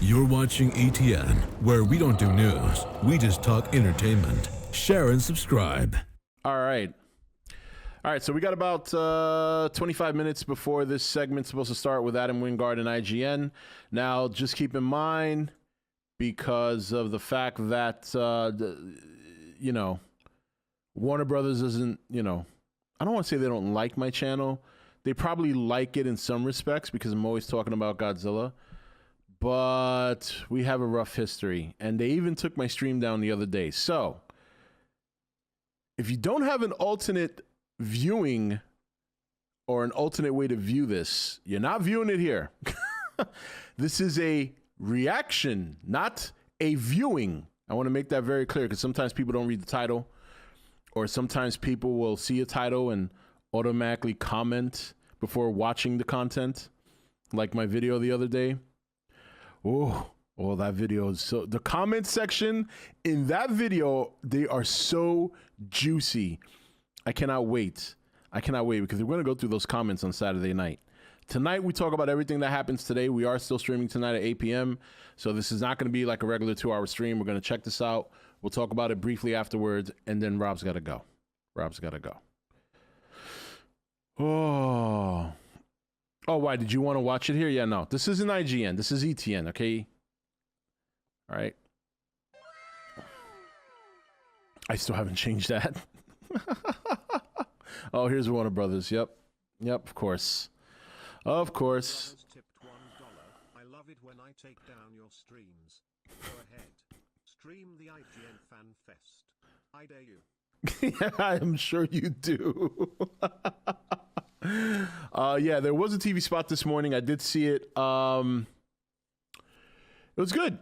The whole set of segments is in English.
You're watching E.T.N, where we don't do news, we just talk entertainment. Share and subscribe. All right, so we got about 25 minutes before this segment's supposed to start with Adam Wingard and IGN. Now, just keep in mind, because of the fact that, Warner Brothers isn't, I don't want to say they don't like my channel. They probably like it in some respects because I'm always talking about Godzilla. But we have a rough history. And they even took my stream down the other day. So, if you don't have an alternate viewing or an alternate way to view this, you're not viewing it here. This is a reaction, not a viewing. I want to make that very clear because sometimes people don't read the title, or sometimes people will see a title and automatically comment before watching the content, like my video the other day. Oh, that video is so... The comment section in that video, they are so juicy. I cannot wait. Because we're going to go through those comments on Saturday night. Tonight, we talk about everything that happens today. We are still streaming tonight at 8 p.m. So this is not going to be like a regular 2-hour stream. We're going to check this out. We'll talk about it briefly afterwards. And then Rob's got to go. Oh, why? Did you want to watch it here? Yeah, no. This isn't IGN. This is E.T.N, okay? All right. I still haven't changed that. Oh, here's Warner Brothers. Yep, of course. Of course. Tipped $1. I love it when I take down your streams. Go ahead. Stream the IGN FanFest. I dare you. Yeah, I'm sure you do. Yeah, there was a TV spot this morning. I did see it. It was good.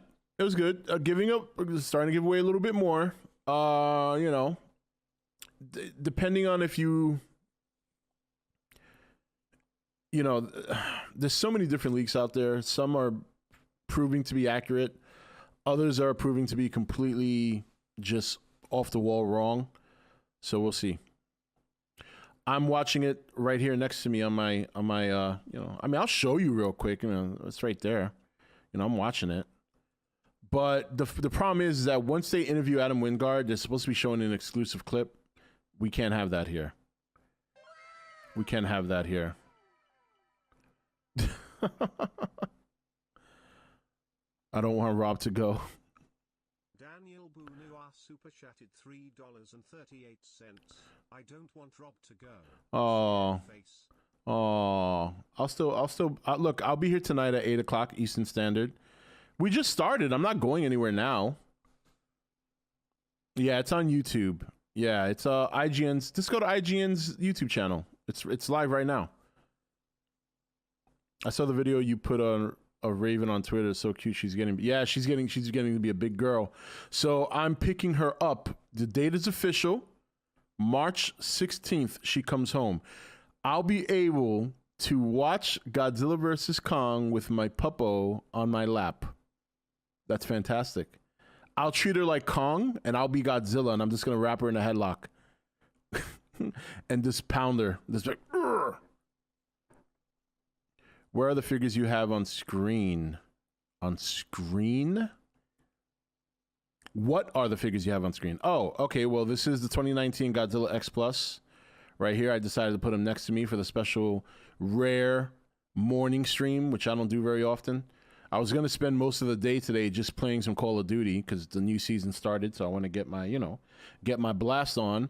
Giving up, starting to give away a little bit more. Depending on if there's so many different leaks out there. Some are proving to be accurate. Others are proving to be completely just off the wall wrong. So we'll see. I'm watching it right here next to me on my I'll show you real quick. It's right there. I'm watching it. But the problem is that once they interview Adam Wingard, they're supposed to be showing an exclusive clip. We can't have that here. I don't want Rob to go. Daniel Bunua super chatted $3.38. I don't want Rob to go. Look, I'll be here tonight at 8 o'clock Eastern Standard. We just started. I'm not going anywhere now. Yeah, it's on YouTube. Yeah, it's IGN's. Just go to IGN's YouTube channel. It's live right now. I saw the video you put on a Raven on Twitter. It's so cute. She's getting to be a big girl. So I'm picking her up. The date is official. March 16th, she comes home. I'll be able to watch Godzilla vs. Kong with my puppo on my lap. That's fantastic. I'll treat her like Kong, and I'll be Godzilla, and I'm just going to wrap her in a headlock. And just pound her. Just like, "Urgh." Where are the figures you have on screen? On screen? What are the figures you have on screen? Oh, okay. Well, this is the 2019 Godzilla X Plus. Right here, I decided to put them next to me for the special rare morning stream, which I don't do very often. I was going to spend most of the day today just playing some Call of Duty because the new season started, so I want to get my blast on.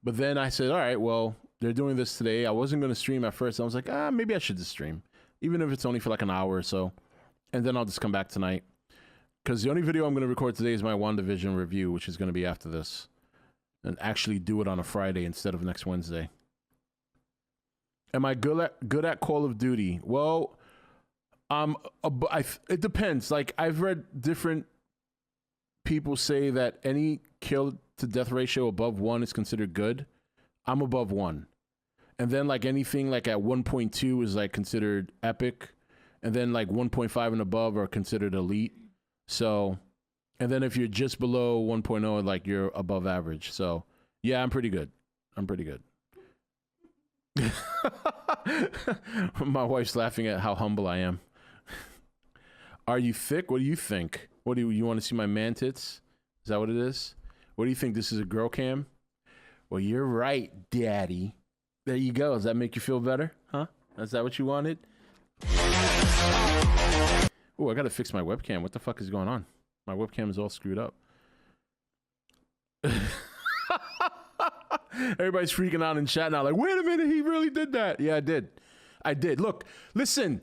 But then I said, all right, well, they're doing this today. I wasn't going to stream at first. I was like, maybe I should just stream, even if it's only for like an hour or so. And then I'll just come back tonight. Because the only video I'm going to record today is my WandaVision review, which is going to be after this. And actually do it on a Friday instead of next Wednesday. Am I good at Call of Duty? Well, it depends. Like, I've read different people say that any kill to death ratio above 1 is considered good. I'm above 1. And then like anything like at 1.2 is like considered epic. And then like 1.5 and above are considered elite. So, and then if you're just below 1.0, like you're above average. So yeah, I'm pretty good. My wife's laughing at how humble I am. Are you thick? What do you think? What do you want to see my man tits? Is that what it is? What do you think? This is a girl cam? Well, you're right, daddy. There you go. Does that make you feel better? Huh? Is that what you wanted? Oh, I got to fix my webcam. What the fuck is going on? My webcam is all screwed up. Everybody's freaking out in chat now. Like, wait a minute. He really did that. Yeah, I did. I did. Look, listen.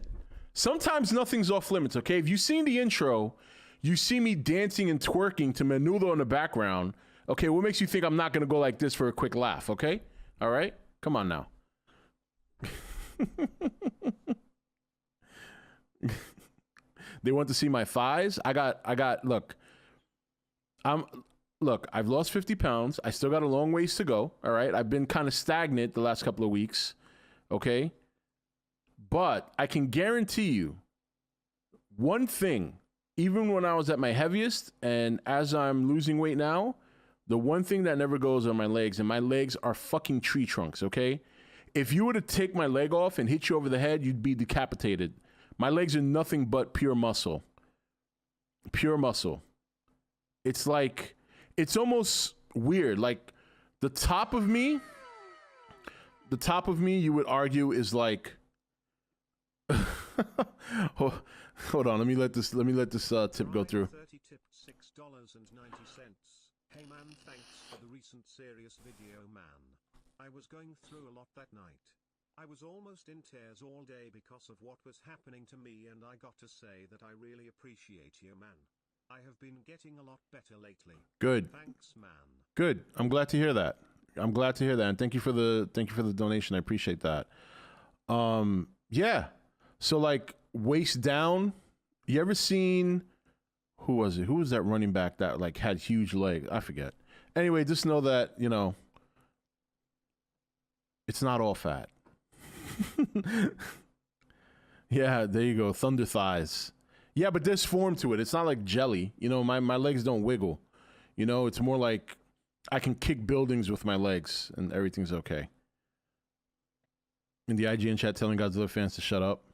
Sometimes nothing's off limits, okay? If you've seen the intro, you see me dancing and twerking to Menudo in the background. Okay, what makes you think I'm not going to go like this for a quick laugh, okay? All right? Come on now. They want to see my thighs. Look, I've lost 50 pounds. I still got a long ways to go. All right. I've been kind of stagnant the last couple of weeks. Okay. But I can guarantee you one thing, even when I was at my heaviest and as I'm losing weight now, the one thing that never goes are my legs, and my legs are fucking tree trunks. Okay. If you were to take my leg off and hit you over the head, you'd be decapitated. My legs are nothing but pure muscle. Pure muscle. It's like, it's almost weird. Like the top of me, you would argue is like, hold on, let me let this tip go through. 30 tipped $6.90. Hey man, thanks for the recent serious video, man. I was going through a lot that night. I was almost in tears all day because of what was happening to me, and I got to say that I really appreciate you, man. I have been getting a lot better lately. Good. Thanks, man. Good. I'm glad to hear that. And thank you for the donation. I appreciate that. Yeah. So like waist down, you ever seen, who was it? Who was that running back that like had huge legs? I forget. Anyway, just know that, you know, it's not all fat. Yeah, there you go. Thunder thighs. Yeah, but there's form to it. It's not like jelly. You know, my legs don't wiggle. You know, it's more like I can kick buildings with my legs and everything's okay. In the IGN chat telling Godzilla fans to shut up.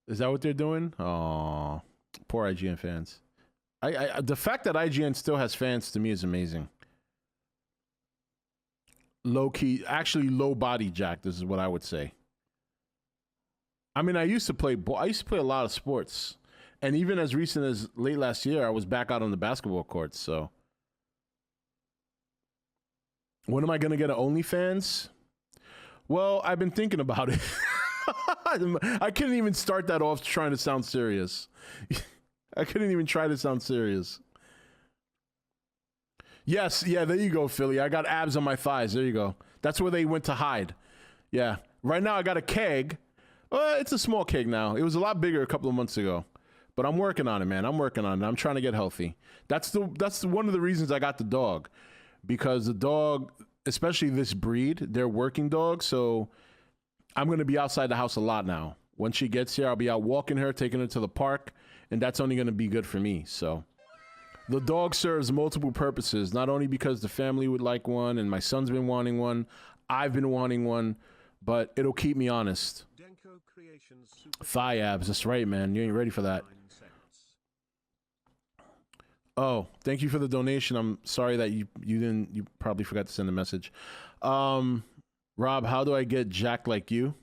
Is that what they're doing? Oh, poor IGN fans. The fact that IGN still has fans to me is amazing. Low key, actually low body jack. This is what I would say. I mean, I used to play a lot of sports, and even as recent as late last year, I was back out on the basketball courts. So, when am I gonna get an OnlyFans? Well, I've been thinking about it. I couldn't even start that off trying to sound serious. I couldn't even try to sound serious. Yes, yeah, there you go, Philly. I got abs on my thighs. There you go. That's where they went to hide. Yeah. Right now I got a keg. It's a small keg now. It was a lot bigger a couple of months ago. But I'm working on it, man. I'm working on it. I'm trying to get healthy. That's one of the reasons I got the dog. Because the dog, especially this breed, they're working dogs, so I'm going to be outside the house a lot now. When she gets here, I'll be out walking her, taking her to the park, and that's only going to be good for me, so. The dog serves multiple purposes, not only because the family would like one and my son's been wanting one, I've been wanting one, but it'll keep me honest. Thigh abs, that's right, man. You ain't ready for that. Oh, thank you for the donation. I'm sorry that you probably forgot to send a message. Rob, how do I get jacked like you?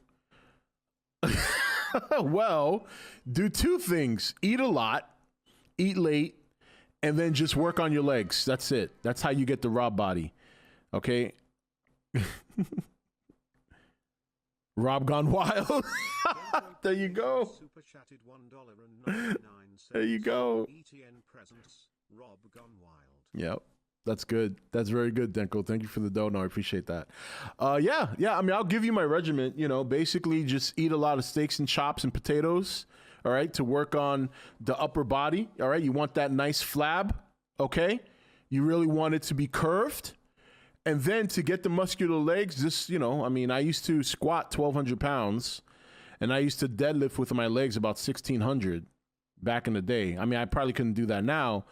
Well, do two things. Eat a lot, eat late, and then just work on your legs. That's it. That's how you get the Rob body. Okay? Rob gone wild. There you go. There you go. E.T.N. presents, Rob gone wild. Yep. That's good. That's very good, Denko. Thank you for the dono. I appreciate that. Yeah. I mean, I'll give you my regiment. You know, basically just eat a lot of steaks and chops and potatoes. All right, to work on the upper body. All right, you want that nice flab. Okay, you really want it to be curved. And then to get the muscular legs, just, you know, I mean, I used to squat 1,200 pounds and I used to deadlift with my legs about 1,600 back in the day. I mean, I probably couldn't do that now,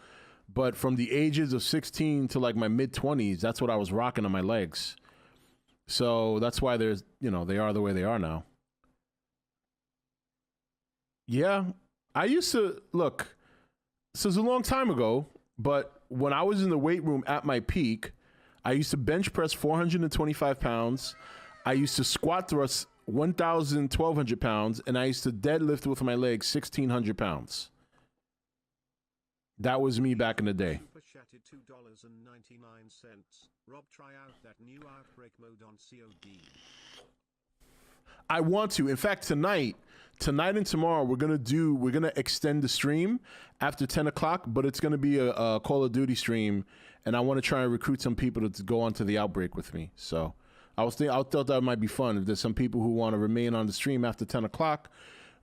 but from the ages of 16 to like my mid 20s, that's what I was rocking on my legs. So that's why they are the way they are now. Yeah, I used to look. This was a long time ago, but when I was in the weight room at my peak, I used to bench press 425 pounds. I used to squat thrust 1,200 pounds, and I used to deadlift with my legs 1,600 pounds. That was me back in the day. Super chatted $2.99. Rob, try out that new outbreak mode on COD. I want to. In fact, tonight and tomorrow, we're gonna extend the stream after 10 o'clock, but it's gonna be a Call of Duty stream, and I want to try and recruit some people to go onto the outbreak with me. So I thought that might be fun. If there's some people who want to remain on the stream after 10 o'clock,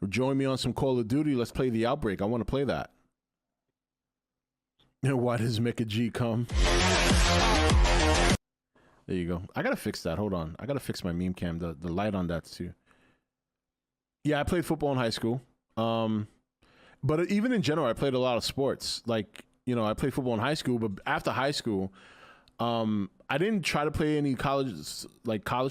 or join me on some Call of Duty, let's play the outbreak. I want to play that. And why does Mecca G come? There you go. I gotta fix that. Hold on. I gotta fix my meme cam. The light on that too. Yeah, I played football in high school. But even in general, I played a lot of sports. Like, you know, I played football in high school, but after high school, I didn't try to play any college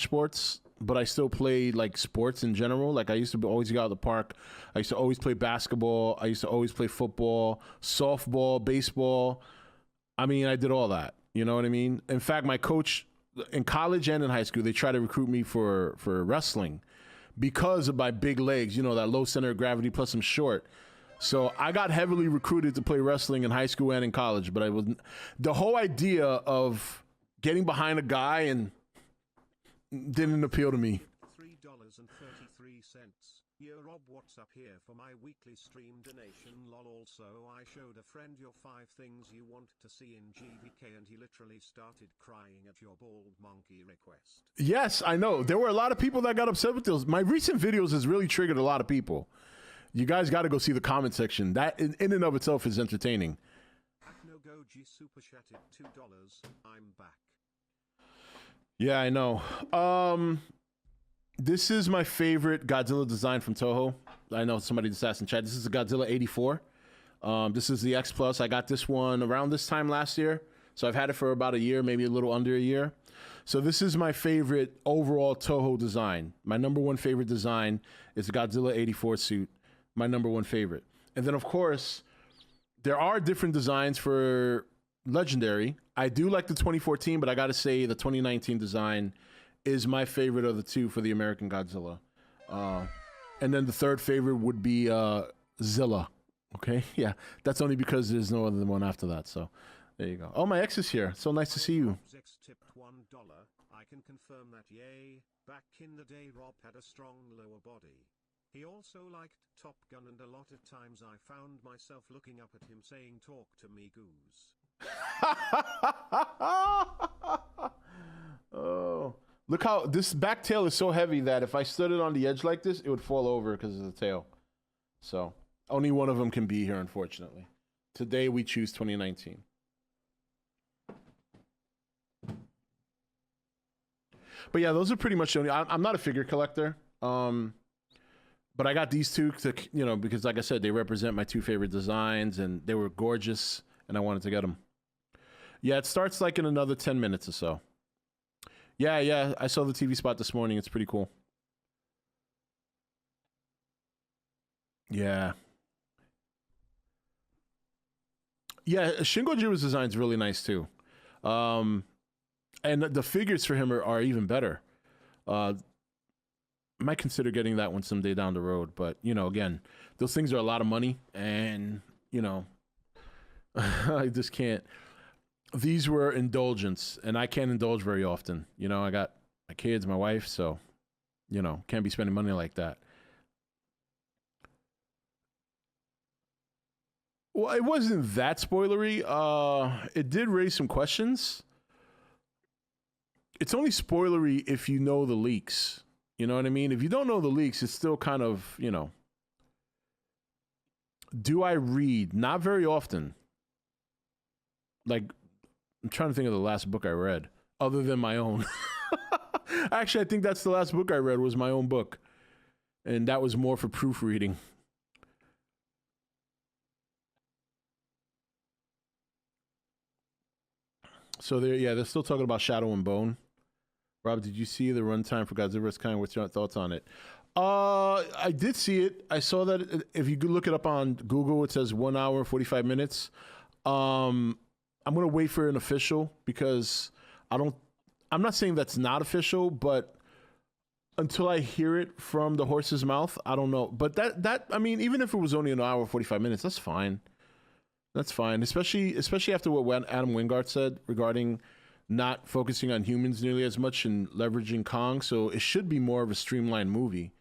sports, but I still played like sports in general. Like I used to always go out to the park. I used to always play basketball. I used to always play football, softball, baseball. I mean, I did all that. You know what I mean? In fact, my coach in college and in high school, they tried to recruit me for wrestling because of my big legs, you know, that low center of gravity, plus I'm short. So I got heavily recruited to play wrestling in high school and in college, but the whole idea of getting behind a guy and didn't appeal to me. $3.33. Yo, Rob, what's up here for my weekly stream donation? Lol. Also, I showed a friend your 5 things you want to see in GVK, and he literally started crying at your bald monkey request. Yes, I know. There were a lot of people that got upset with those. My recent videos has really triggered a lot of people. You guys got to go see the comment section. That in and of itself is entertaining. Goji super chatted $2. I'm back. Yeah, I know. This is my favorite Godzilla design from Toho. I know somebody just asked in chat. This is the Godzilla 84. This is the X Plus. I got this one around this time last year. So I've had it for about a year, maybe a little under a year. So this is my favorite overall Toho design. My number one favorite design is the Godzilla 84 suit. My number one favorite. And then, of course, there are different designs for Legendary. I do like the 2014, but I got to say the 2019 design is my favorite of the two for the American Godzilla. And then the third favorite would be Zilla. Okay? Yeah, that's only because there's no other one after that. So there you go. Oh, my ex is here. So nice to see you. X tipped $1. I can confirm that, yay. Back in the day, Rob had a strong lower body. He also liked Top Gun, and a lot of times I found myself looking up at him saying, "Talk to me, goose." Oh, look how this back tail is so heavy that if I stood it on the edge like this, it would fall over because of the tail. So only one of them can be here, unfortunately. Today we choose 2019. But yeah, those are pretty much the only. I'm not a figure collector. But I got these two to, you know, because like I said, they represent my two favorite designs, and they were gorgeous, and I wanted to get them. Yeah, it starts like in another 10 minutes or so. Yeah, I saw the TV spot this morning. It's pretty cool. Yeah. Yeah, Shin Gojiro's design is really nice too. And the figures for him are even better. I might consider getting that one someday down the road, but you know, again, those things are a lot of money, and you know, I just can't. These were indulgence, and I can't indulge very often. You know, I got my kids, my wife, so you know, can't be spending money like that. Well, it wasn't that spoilery. It did raise some questions. It's only spoilery if you know the leaks. You know what I mean? If you don't know the leaks, it's still kind of, you know. Do I read? Not very often. Like, I'm trying to think of the last book I read, other than my own. Actually, I think that's the last book I read was my own book. And that was more for proofreading. So they're still talking about Shadow and Bone. Rob, did you see the runtime for Godzilla vs. Kong? What's your thoughts on it? I did see it. I saw that if you could look it up on Google, it says 1 hour and 45 minutes. I'm gonna wait for an official because I'm not saying that's not official, but until I hear it from the horse's mouth, I don't know. But I mean, even if it was only an hour and 45 minutes, that's fine. That's fine, especially after what Adam Wingard said regarding not focusing on humans nearly as much and leveraging Kong. So it should be more of a streamlined movie.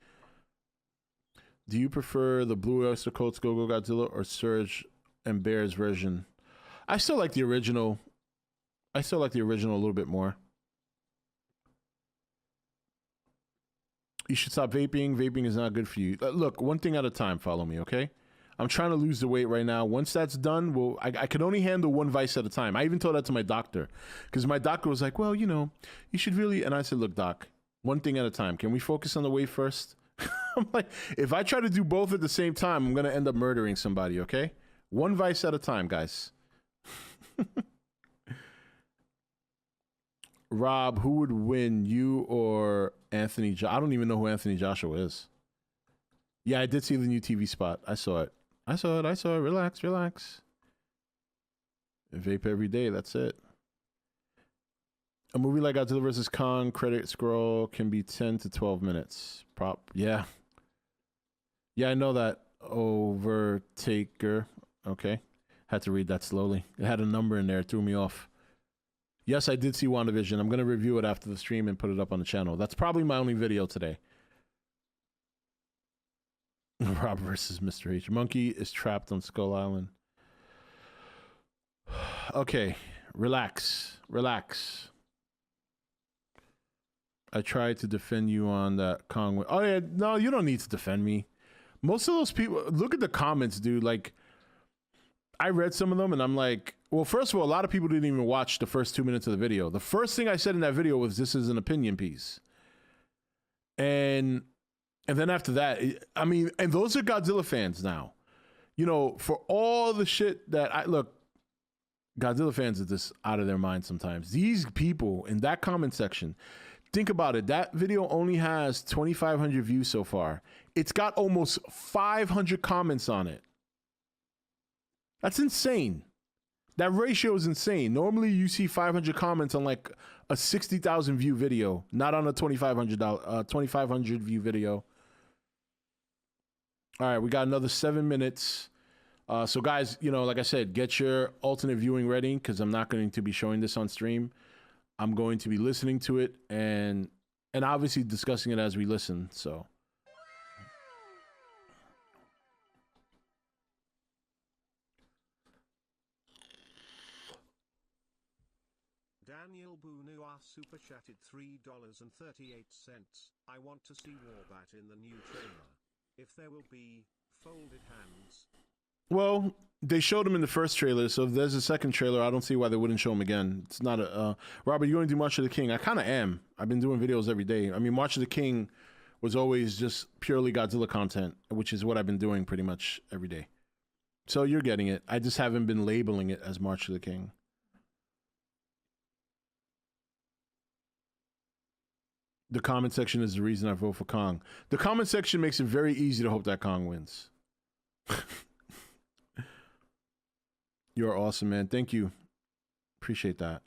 Do you prefer the Blue Oyster Cult's Go Go Godzilla or Surge and Bear's version? I still like the original. A little bit more. You should stop vaping. Vaping is not good for you. Look, one thing at a time. Follow me, okay? I'm trying to lose the weight right now. Once that's done, I can only handle one vice at a time. I even told that to my doctor because my doctor was like, well, you should really. And I said, look, doc, one thing at a time. Can we focus on the weight first? I'm like, if I try to do both at the same time, I'm going to end up murdering somebody, okay? One vice at a time, guys. Rob, who would win, you or Anthony? I don't even know who Anthony Joshua is. Yeah, I did see the new TV spot. I saw it. Relax. Vape every day. That's it. A movie like Godzilla vs. Kong credit scroll can be 10 to 12 minutes. Yeah. Yeah, I know that. Overtaker. Okay. Had to read that slowly. It had a number in there. It threw me off. Yes, I did see WandaVision. I'm going to review it after the stream and put it up on the channel. That's probably my only video today. Rob versus Mr. H. Monkey is trapped on Skull Island. Okay, relax. I tried to defend you on that Kong. Oh yeah, no, you don't need to defend me. Most of those people, look at the comments, dude. Like, I read some of them and I'm like, well, first of all, a lot of people didn't even watch the first 2 minutes of the video. The first thing I said in that video was, this is an opinion piece. And then after that, I mean, and those are Godzilla fans now. For all the shit that look, Godzilla fans are just out of their mind sometimes. These people in that comment section, think about it. That video only has 2,500 views so far. It's got almost 500 comments on it. That's insane. That ratio is insane. Normally you see 500 comments on like a 60,000 view video, not on a 2,500 view video. All right, we got another 7 minutes. So guys, like I said, get your alternate viewing ready because I'm not going to be showing this on stream. I'm going to be listening to it and obviously discussing it as we listen. So. Daniel Bunua super chatted $3.38. I want to see Warbat in the new trailer. If there will be folded hands. Well, they showed him in the first trailer, so if there's a second trailer, I don't see why they wouldn't show him again. It's not a... Robert, you going to do March of the King? I kind of am. I've been doing videos every day. I mean, March of the King was always just purely Godzilla content, which is what I've been doing pretty much every day. So you're getting it. I just haven't been labeling it as March of the King. The comment section is the reason I vote for Kong. The comment section makes it very easy to hope that Kong wins. You're awesome, man. Thank you. Appreciate that.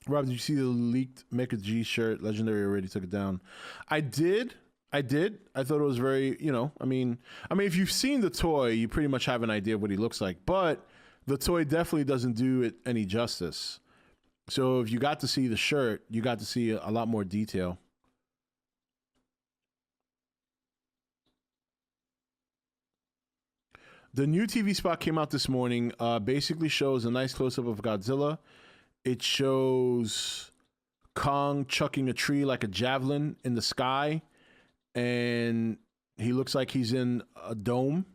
Rob, did you see the leaked Mecha G shirt? Legendary already took it down. I did. I thought it was very, I mean, if you've seen the toy, you pretty much have an idea of what he looks like. But the toy definitely doesn't do it any justice. So if you got to see the shirt, you got to see a lot more detail. The new TV spot came out this morning. Basically shows a nice close-up of Godzilla. It shows Kong chucking a tree like a javelin in the sky. And he looks like he's in a dome.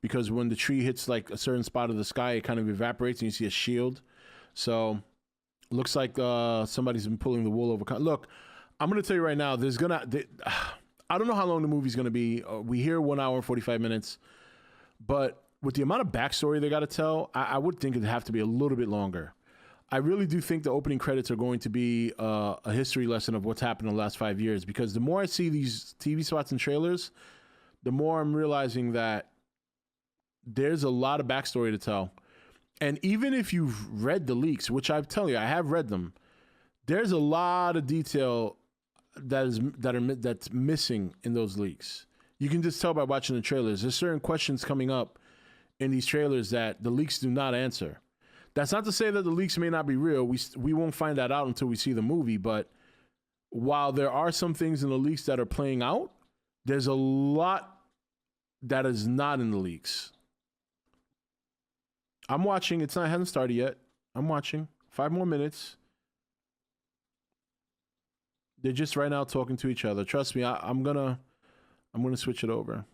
Because when the tree hits like a certain spot of the sky, it kind of evaporates and you see a shield. So... looks like somebody's been pulling the wool over. Look, I'm going to tell you right now, I don't know how long the movie's going to be. We hear 1 hour and 45 minutes. But with the amount of backstory they got to tell, I would think it'd have to be a little bit longer. I really do think the opening credits are going to be a history lesson of what's happened in the last 5 years. Because the more I see these TV spots and trailers, the more I'm realizing that there's a lot of backstory to tell. And even if you've read the leaks, which I tell you, I have read them, there's a lot of detail that's missing in those leaks. You can just tell by watching the trailers. There's certain questions coming up in these trailers that the leaks do not answer. That's not to say that the leaks may not be real. We won't find that out until we see the movie. But while there are some things in the leaks that are playing out, there's a lot that is not in the leaks. I'm watching. It hasn't started yet. I'm watching. 5 more minutes. They're just right now talking to each other. Trust me, I'm gonna switch it over.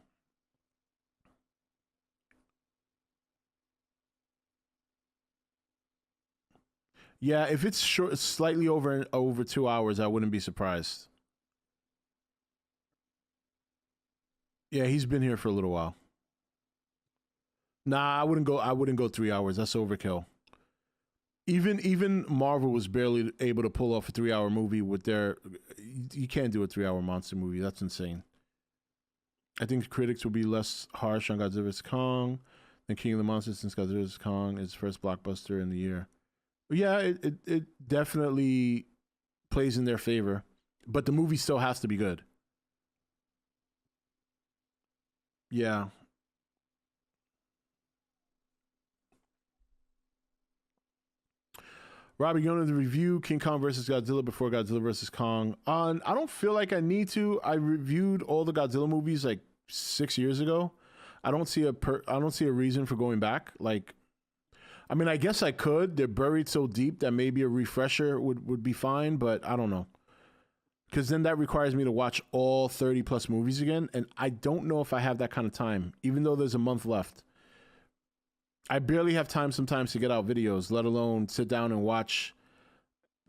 Yeah, if it's short, slightly over 2 hours, I wouldn't be surprised. Yeah, he's been here for a little while. Nah, I wouldn't go 3 hours. That's overkill. Even Marvel was barely able to pull off a 3-hour movie with their. You can't do a 3-hour monster movie. That's insane. I think critics will be less harsh on Godzilla vs. Kong than King of the Monsters, since Godzilla vs. Kong is first blockbuster in the year. But yeah, it definitely plays in their favor, but the movie still has to be good. Yeah. Robbie, you wanted to review King Kong versus Godzilla before Godzilla versus Kong. I don't feel like I need to. I reviewed all the Godzilla movies like 6 years ago. I don't see a reason for going back. Like, I mean, I guess I could. They're buried so deep that maybe a refresher would be fine, but I don't know. Because then that requires me to watch all 30 plus movies again, and I don't know if I have that kind of time, even though there's a month left. I barely have time sometimes to get out videos, let alone sit down and watch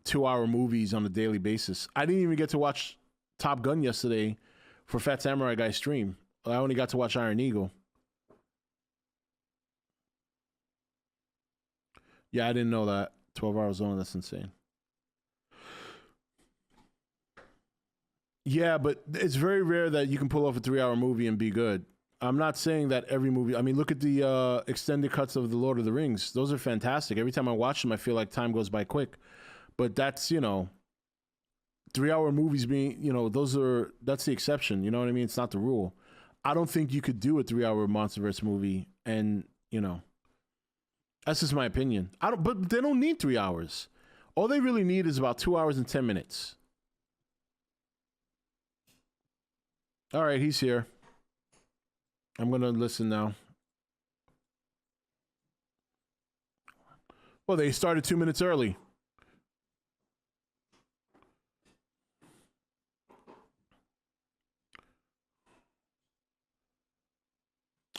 2-hour movies on a daily basis. I didn't even get to watch Top Gun yesterday for Fat Samurai Guy's stream. I only got to watch Iron Eagle. Yeah, I didn't know that. 12 hours on, that's insane. Yeah, but it's very rare that you can pull off a 3-hour movie and be good. I'm not saying that every movie. I mean, look at the extended cuts of The Lord of the Rings. Those are fantastic. Every time I watch them, I feel like time goes by quick. But that's, 3-hour movies being, that's the exception. You know what I mean? It's not the rule. I don't think you could do a 3-hour monsterverse movie, and that's just my opinion. But they don't need 3 hours. All they really need is about 2 hours and 10 minutes. All right, he's here. I'm going to listen now. Well, they started 2 minutes early.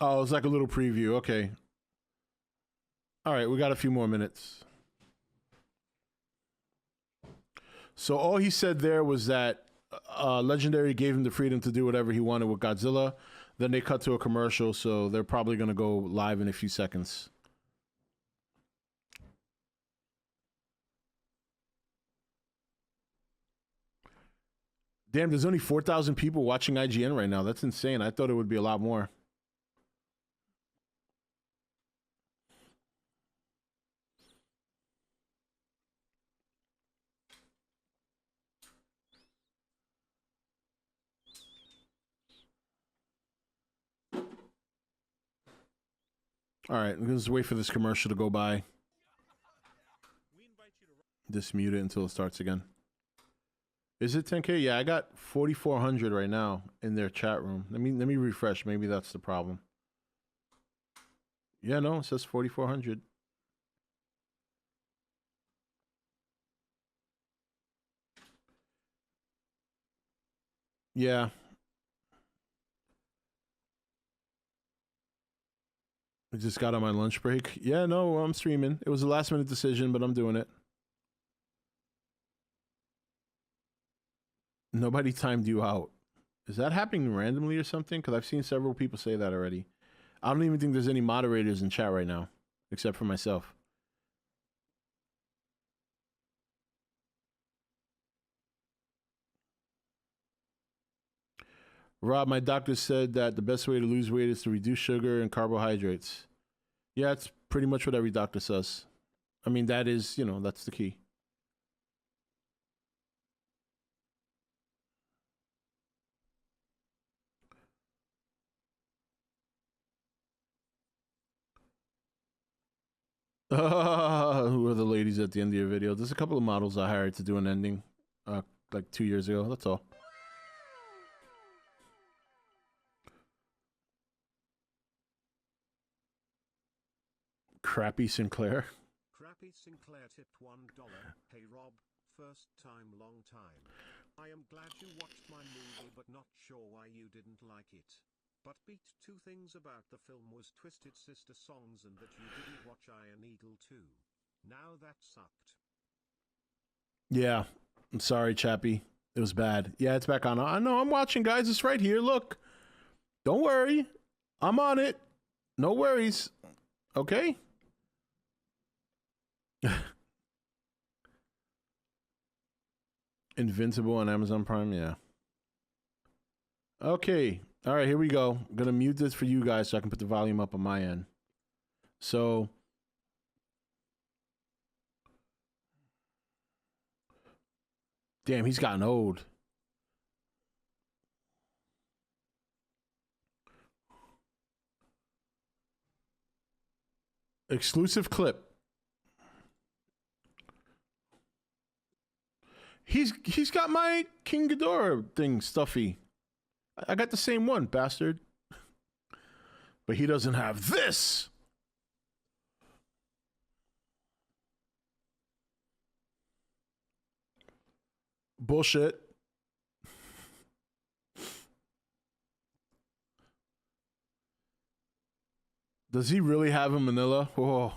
Oh, it's like a little preview. Okay. All right, we got a few more minutes. So all he said there was that Legendary gave him the freedom to do whatever he wanted with Godzilla. Then they cut to a commercial, so they're probably going to go live in a few seconds. Damn, there's only 4,000 people watching IGN right now. That's insane. I thought it would be a lot more. All right, let's wait for this commercial to go by. Just mute it until it starts again. Is it 10K? Yeah, I got 4,400 right now in their chat room. Let me refresh. Maybe that's the problem. Yeah, no, it says 4,400. Yeah. I just got on my lunch break. Yeah, no, I'm streaming. It was a last minute decision, but I'm doing it. Nobody timed you out. Is that happening randomly or something? Because I've seen several people say that already. I don't even think there's any moderators in chat right now, except for myself. Rob, my doctor said that the best way to lose weight is to reduce sugar and carbohydrates. Yeah, it's pretty much what every doctor says. I mean, that is, that's the key. Who are the ladies at the end of your video? There's a couple of models I hired to do an ending like 2 years ago. That's all. Crappy Sinclair. Crappy Sinclair tipped $1. Hey Rob, first time, long time. I am glad you watched my movie but not sure why you didn't like it. But beat two things about the film was Twisted Sister songs and that you didn't watch Iron Eagle 2. Now that sucked. Yeah, I'm sorry, Chappie. It was bad. Yeah, it's back on. I know, I'm watching, guys. It's right here. Look. Don't worry. I'm on it. No worries. Okay? Invincible on Amazon Prime, yeah. Okay. All right, here we go. I'm going to mute this for you guys so I can put the volume up on my end. So, damn, he's gotten old. Exclusive clip. He's got my King Ghidorah thing, stuffy. I got the same one, bastard. But he doesn't have this. Bullshit. Does he really have a Manila? Oh.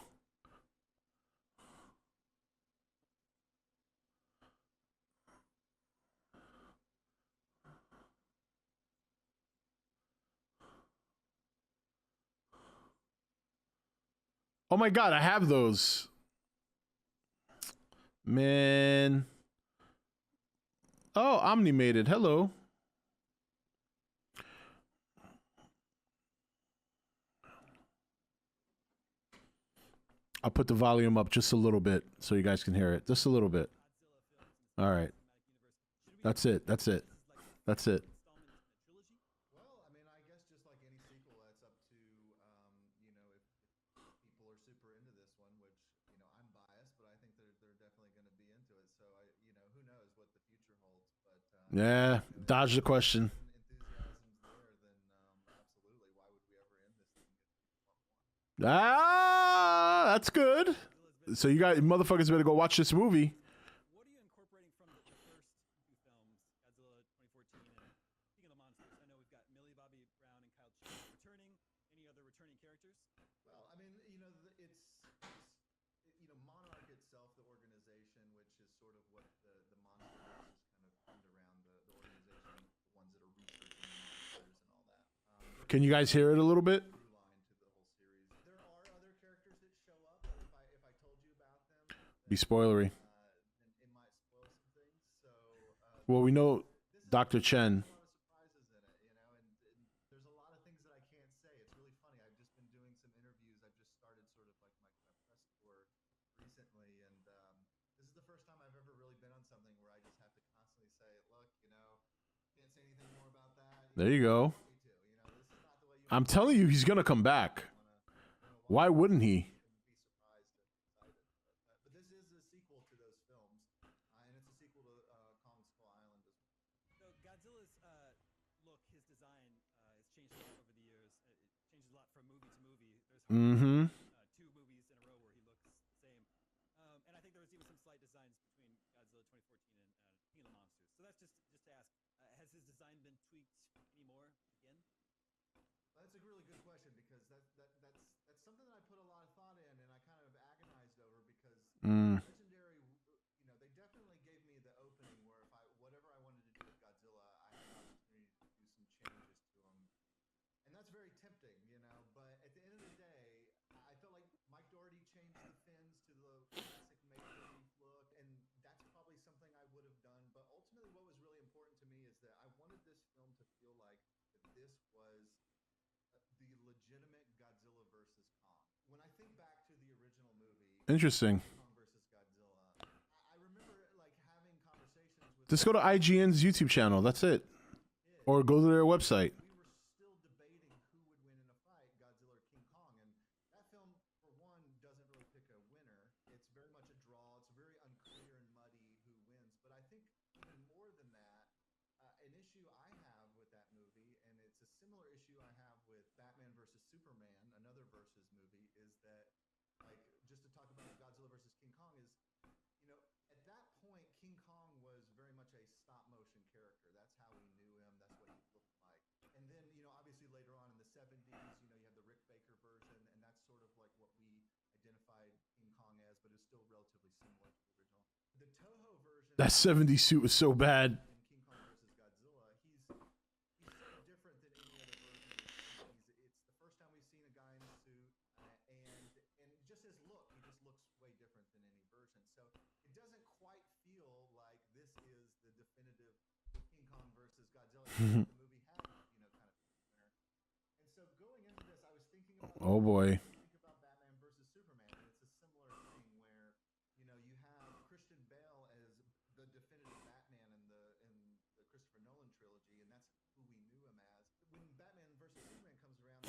Oh my God, I have those. Man. Oh, Omnimated. Hello. I'll put the volume up just a little bit so you guys can hear it. Just a little bit. All right. That's it. That's it. That's it. Well, I mean, I guess just like any sequel, that's up to, if people are super into this one, which, I'm biased, but I think they're definitely going to be into it. So, who knows what the future holds. But yeah, dodge the question. Enthusiasm's there, then absolutely. Why would we ever end this thing if people want more? Ah, that's good. So you guys, motherfuckers, better go watch this movie. What are you incorporating from the first two films, Godzilla 2014 and King of the Monsters? I know we've got Millie Bobby Brown and Kyle Chandler returning. Any other returning characters? Well, I mean, Monarch itself, the organization, which is sort of what the monsterverse is kind of themed around, the organization, the ones that are researching the monsters and all that. Can you guys hear it a little bit? Through line to the whole series. There are other characters that show up, but if I told you about them, Be spoilery. then it might spoil some things. So, Well, we know Dr. Chen. a lot of surprises in it, and there's a lot of things that I can't say. It's really funny. I've just been doing some interviews. I've just started sort of like my press tour recently, and this is the first time I've ever really been on something where I just have to constantly say, look, can't say anything more about that. There you go. Me too. This is not the way you I'm telling you, he's gonna come back. Why wouldn't he? be surprised and excited. But this is a sequel to those films, and it's a sequel to Kong Skull Island as well. So Godzilla's look, his design has changed a lot over the years. It changes a lot from movie to movie. There's Mm-hmm. two movies in a row where he looks the same. And I think there was even some slight designs between Godzilla 2014 and King of the Monsters. So that's just to ask, has his design been tweaked anymore again? That's a really good question because that's something that I put a lot of thought in, and I kind of agonized over because Legendary, they definitely gave me the opening where whatever I wanted to do with Godzilla, I had an opportunity to do some changes to him, and that's very tempting, But at the end of the day, I felt like Mike Doherty changed the fins to the classic make-believe look, and that's probably something I would have done. But ultimately, what was really important to me is that I wanted this film to feel like this was the legitimate Godzilla versus Kong. When I think back to the original movie, Interesting. Kong versus Godzilla, I remember like having conversations with. Just go to IGN's YouTube channel. That's it. Or go to their website. We were still debating who would win in a fight, Godzilla or King Kong, and that film, for one, doesn't really pick a winner. It's very much a draw. It's very unclear and muddy who wins. But I think even more than that, an issue I have with that movie, and it's a similar issue I have with Batman versus Superman, another versus movie, is that, like, just to talk about Godzilla versus King Kong is, you know, at that point, King Kong was very much a stop motion character. That's how we knew him. That's what he looked like. And then, you know, obviously later on in the 70s, you know, you have the Rick Baker version, and that's sort of like what we identified King Kong as, but it's still relatively similar to the original. The Toho version. That 70s suit was so bad. In King Kong versus Godzilla, he's so different than any other version. It's the first time we've seen a guy in a suit, and just his look, he just looks way different than any version. So it doesn't quite feel like this is the definitive King Kong versus Godzilla. The movie had, you know, kind of winner. And so going into this, I was thinking about. Oh boy. Think about Batman versus Superman, and it's a similar thing where, you know, you have Christian Bale as the definitive Batman in the Christopher Nolan trilogy, and that's who we knew him as. When Batman versus Superman comes around,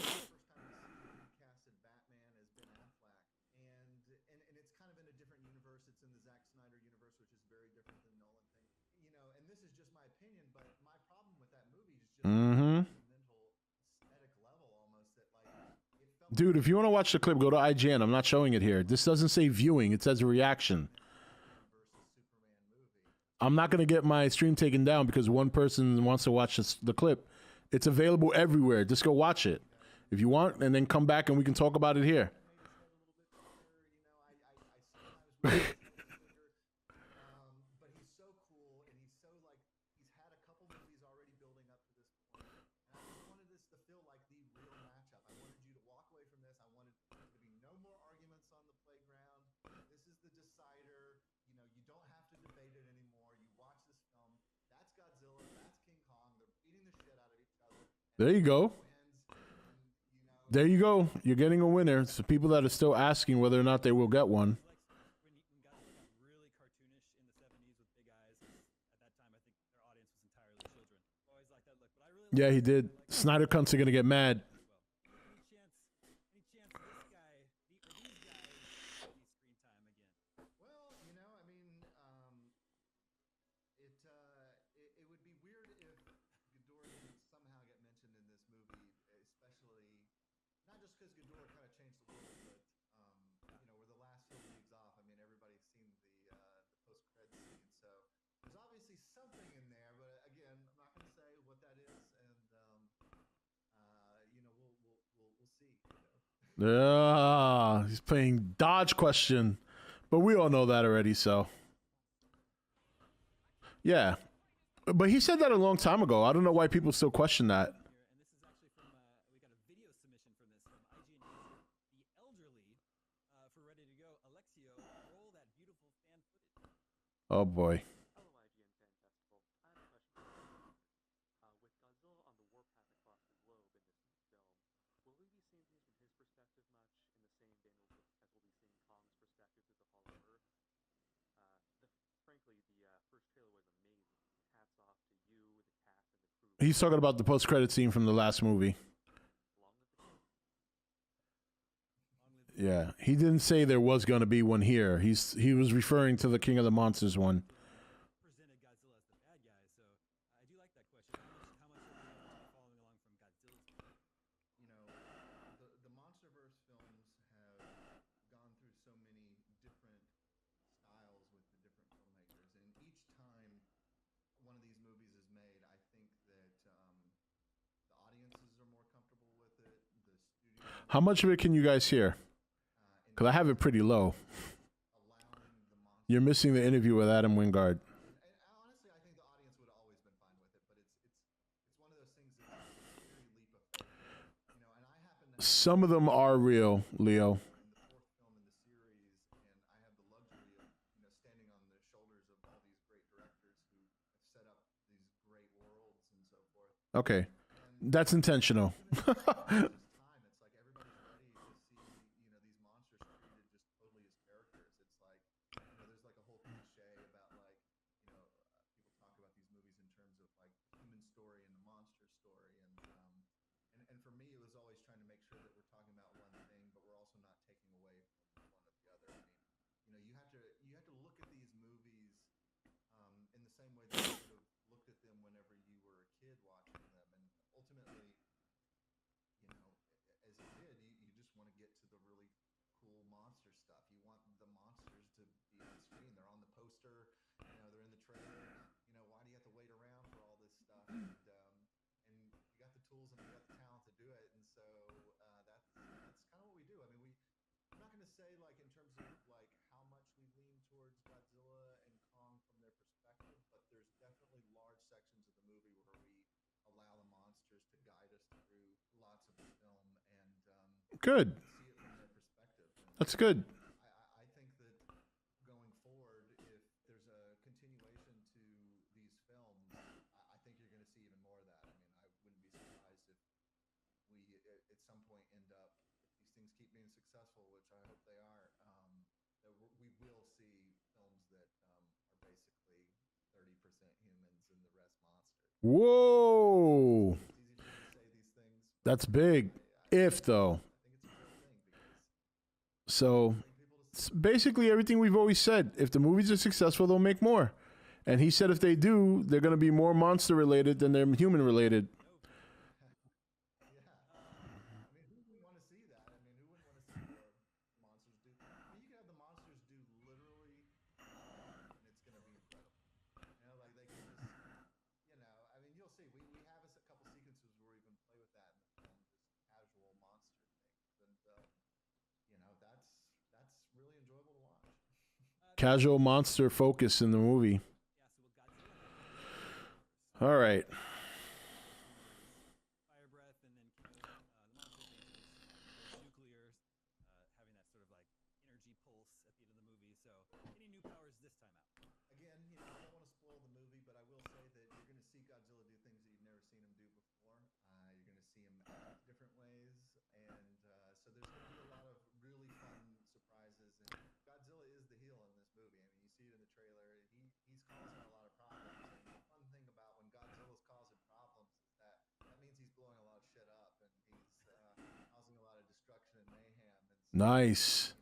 that's the first time we see the recasted Batman as Ben Affleck, and it's kind of in a different universe. It's in the Zack Snyder universe, which is very different than the Nolan thing. You know, and this is just my opinion, but my problem with that movie is just Mm-hmm. the mental aesthetic level almost that like it felt. Dude, if you want to watch the clip, go to IGN. I'm not showing it here. This doesn't say viewing. It says reaction. Versus Superman movie. I'm not going to get my stream taken down because one person wants to watch the clip. It's available everywhere. Just go watch it if you want, and then come back and we can talk about it here. Made his head a little bit bigger, you know. I sometimes but he's so cool, and he's so like he's had a couple movies already building up to this point, and I just wanted this to feel like the real matchup. I wanted you to walk away from this. I wanted there to be no more arguments on the playground. This is the decider. You know, you don't have to debate it anymore. You watch this film. That's Godzilla. That's King Kong. They're beating the shit out of each other. There you go. Wins, and, you know, There you go. You're getting a winner. It's the people that are still asking whether or not they will get one. Like when Godzilla got really cartoonish in the 70s with big eyes. At that time, I think their audience was entirely children. Always like that look, but I really. Yeah, he like did. Snyder cunts are going to get mad. as well. Any chance this guy, these guys, see screen time again? well, you know, I mean, it would be weird if Ghidorah didn't somehow get mentioned in this movie, especially not just because Ghidorah kind of changed the world, but you know, we're the last few leagues off. I mean, everybody's seen the post-credit scene, so there's obviously something in there. But again, I'm not going to say what that is, and you know, we'll see. You know. Yeah, he's playing dodge question, but we all know that already. So, yeah, but he said that a long time ago. I don't know why people still question that. Here, and this is actually from we got a video submission from this from IGN user, the elderly, for Ready to Go. Alexio, roll that beautiful fan footage. Oh boy. Hello, IGN Fan Festival. I have a question for you. With Godzilla on the warpath across the globe in this new film, will we be seeing things from his perspective much in the same vein as we'll be seeing Kong's perspective through the Hollow Earth? Frankly, the first trailer was amazing. Hats off to you, the cast, and the crew. He's talking about the post-credit scene from the last movie. Long live the king. Yeah, he didn't say there was going to be one here. He was referring to the King of the Monsters one. Presented Godzilla as the bad guy, so I do like that question. How much are we following along from Godzilla's point? You know, the MonsterVerse films have gone through so many different styles with the different filmmakers, and each time one of these movies is made, I think that the audiences are more comfortable with it. The studio. How much of it can you guys hear? Because I have it pretty low. Allowing the monster. You're missing the interview with Adam Wingard. And honestly, I think the audience would have always been fine with it, but it's one of those things that's a very leap of faith. You know, and I happen to have Some of them are real, Leo. in the fourth film in the series, and I have the luxury of, you know, standing on the shoulders of all these great directors who have set up these great worlds and so forth. Okay. And That's intentional. It's time. It's like everybody's ready to see, these monsters treated just totally as characters. It's like, there's like a whole cliche about like, people talk about these movies in terms of like the human story and the monster story, and for me, it was always trying to make sure that we're talking about one thing, but we're also not taking away from one of the other. I mean, you have to look at these movies in the same way that you would have looked at them whenever you were a kid watching them, and ultimately, as a kid, you just want to get to the really cool monster stuff. You want the monsters to be on screen. They're on the poster. They're in the trailer. Why do you have to wait around for all this stuff? And you got the tools and you got the talent to do it. And so that's kind of what we do. I mean, I'm not going to say like in terms of like how much we lean towards Godzilla and Kong from their perspective, but there's definitely large sections of the movie where we allow the monsters to guide us through lots of the film and Good. see it from their perspective. And That's good. I think that going forward, if there's a continuation to these films, I think you're going to see even more of that. I mean, I wouldn't be surprised if we at some point end up, if these things keep being successful, which I hope they are, that we will see films that are basically 30% humans and the rest monsters. Whoa. It's easy for me to say these things. That's big. If, though. I think it's a real thing because So, people to it's basically everything we've always said. If the movies are successful, they'll make more. And he said if they do, they're going to be more monster related than they're human related. Yeah. I mean, who wouldn't want to see that? I mean, who wouldn't want to see more monsters do? I mean, you can have the monsters do literally nothing, and it's going to be incredible. Like they can just, I mean, you'll see. We have a couple sequences where we even play with that in the film, just casual monster things, and that's really enjoyable to watch. Casual monster focus in the movie. Yeah, so will Godzilla All right. fire breath and then killing the monsters, nuclear, having that sort of like energy pulse at the end of the movie. So, any new powers this time out? Again, I don't want to spoil the movie, but I will say that you're going to see Godzilla do things that you've never seen him do before. You're going to see him act different ways, and so there's going to be a lot of really fun surprises. And Godzilla is the heel in this movie. I mean, you see it in the trailer. He's causing a lot of problems. And the fun thing about when Godzilla's causing problems is that means he's blowing a lot of shit up, and he's causing a lot of destruction and mayhem. And so, Nice.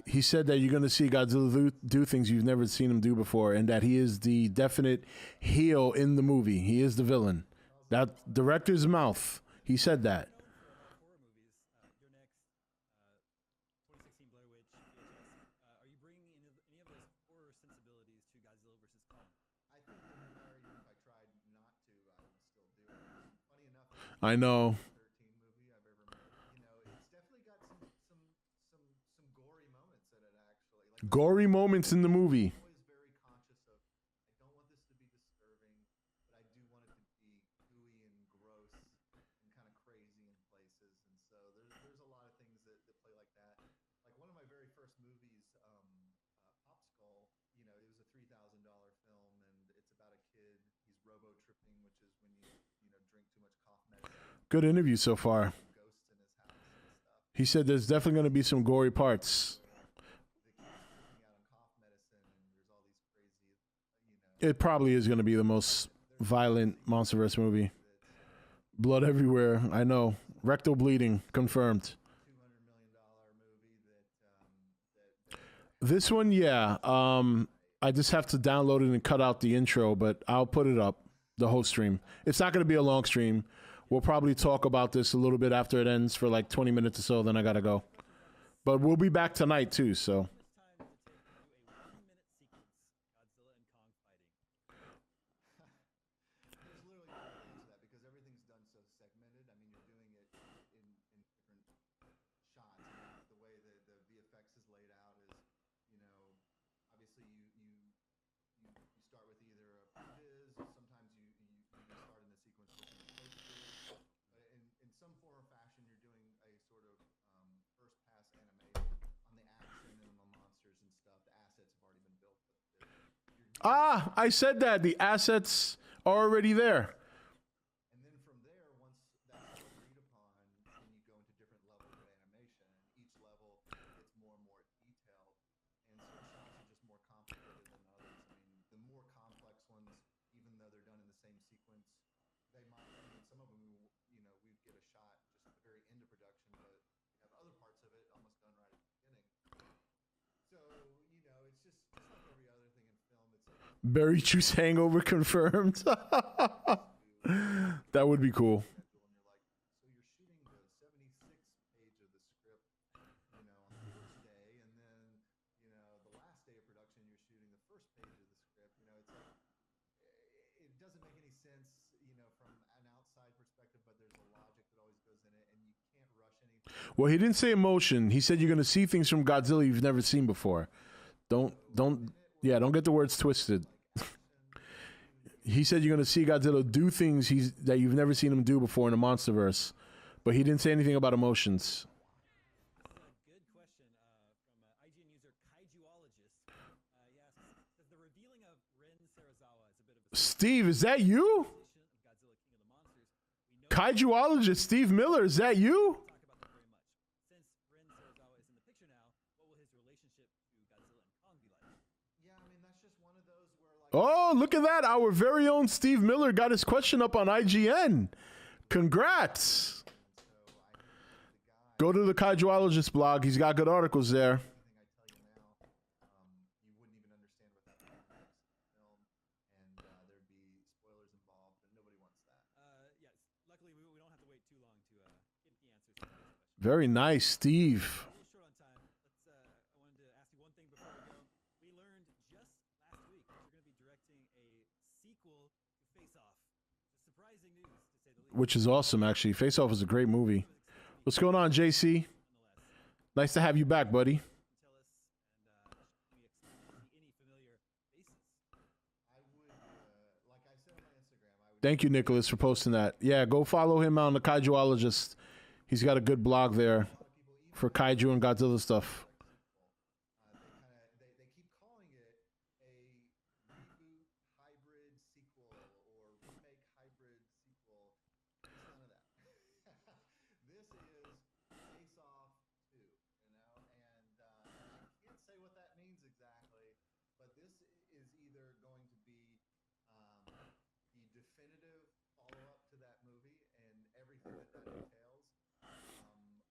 He said that you're going to see Godzilla do things you've never seen him do before, and that he is the definite heel in the movie. He is the villain. That director's mouth. He said that. Known for a lot of horror movies. Your next 2016 Blair Witch VHS. Are you bringing any of those horror sensibilities to Godzilla vs. Kong? I think that no matter even if I tried not to, I would still do it. Funny enough, I know. 13 movie I've ever made. It's definitely got some gory moments in it. Actually, like Gory moments in the movie. I'm always very conscious of. I don't want this to be disturbing, but I do want it to be gooey and gross and kind of crazy in places. And so there's a lot of things that play like that. Like one of my very first movies, Pop Skull. It was a $3,000 film, and it's about a kid. He's robo tripping, which is when you drink too much cough medicine. Good interview so far. Ghosts in his house and stuff. He said there's definitely going to be some gory parts. The kid's tripping out on cough medicine, and there's all these crazy, It probably is going to be the most violent Monsterverse movie. Blood everywhere. I know. Rectal bleeding confirmed. $200 million movie that This one, yeah. I just have to download it and cut out the intro, but I'll put it up, the whole stream. It's not going to be a long stream. We'll probably talk about this a little bit after it ends for like 20 minutes or so, then I got to go. But we'll be back tonight too, so. How much time does it take to do a 1-minute sequence, Godzilla and Kong fighting? there's literally no way to answer that because everything's done so segmented. I mean, you're doing it in different shots. I mean, the way the VFX is laid out is, obviously you start with either a previs, sometimes you start in the sequence with some posters. In some form or fashion, you're doing a sort of first pass animation on the action and the monsters and stuff. The assets have already been built. I said that. The assets are already there. And then from there, once they might. I mean, some of them, you know, we'd get a shot just at the very end of production, but you have other parts of it almost done right at the beginning. So you know, it's just like every other thing in film. It's like Berry juice hangover confirmed. That would be cool. schedule, and you're like, so you're shooting the 76th page of the script, you know, on the first day, and then you know the last day of production, you're shooting the first page of the script. You know, it's like it doesn't make any sense, you know, from an outside perspective, but there's a logic that always goes in it, and you can't rush anything. Well, he didn't say emotion. He said you're going to see things from Godzilla you've never seen before. Don't get the words twisted. He said you're going to see Godzilla do things that you've never seen him do before in the monsterverse, but he didn't say anything about emotions. That's a good question from IGN user Kaijuologist. He asks, does the revealing of Rin Sarazawa is a bit of a Steve, is that you? of Godzilla King of the Monsters? We know Kaijuologist Steve Miller, is that you? talk about that very much. Since Rin Sarazawa is in the picture now, what will his relationship to Godzilla and Kong be like? Yeah, I mean that's just one of those where like. Oh, look at that. Our very own Steve Miller got his question up on IGN. Congrats. Go to the Kaijuologist blog. He's got good articles there. Anything I tell you now, you wouldn't even understand what that means in the film, and there'd be spoilers involved, and nobody wants that. Yes. Luckily, we don't have to wait too long to get the answers to this question. Very nice, Steve. A little short on time. I wanted to ask you one thing before we go. We learned just last week that you're going to be directing a sequel to Face Off. It's surprising news, to say the least. Which is awesome, actually. Face Off is a great movie. What's going on, JC? Nice to have you back, buddy. Tell us, and should we expect to see any familiar faces? I would, like I said on my Instagram, I would. Thank you, Nicholas, for posting that. Yeah, go follow him on the Kaijuologist. He's got a good blog there A lot of people, even for kaiju and Godzilla stuff. they keep calling it a reboot hybrid sequel or remake hybrid sequel. It's none of that. This is Face Off 2, you know, and I can't say what that means exactly, but this is either going to be the definitive follow-up to that movie and everything that entails,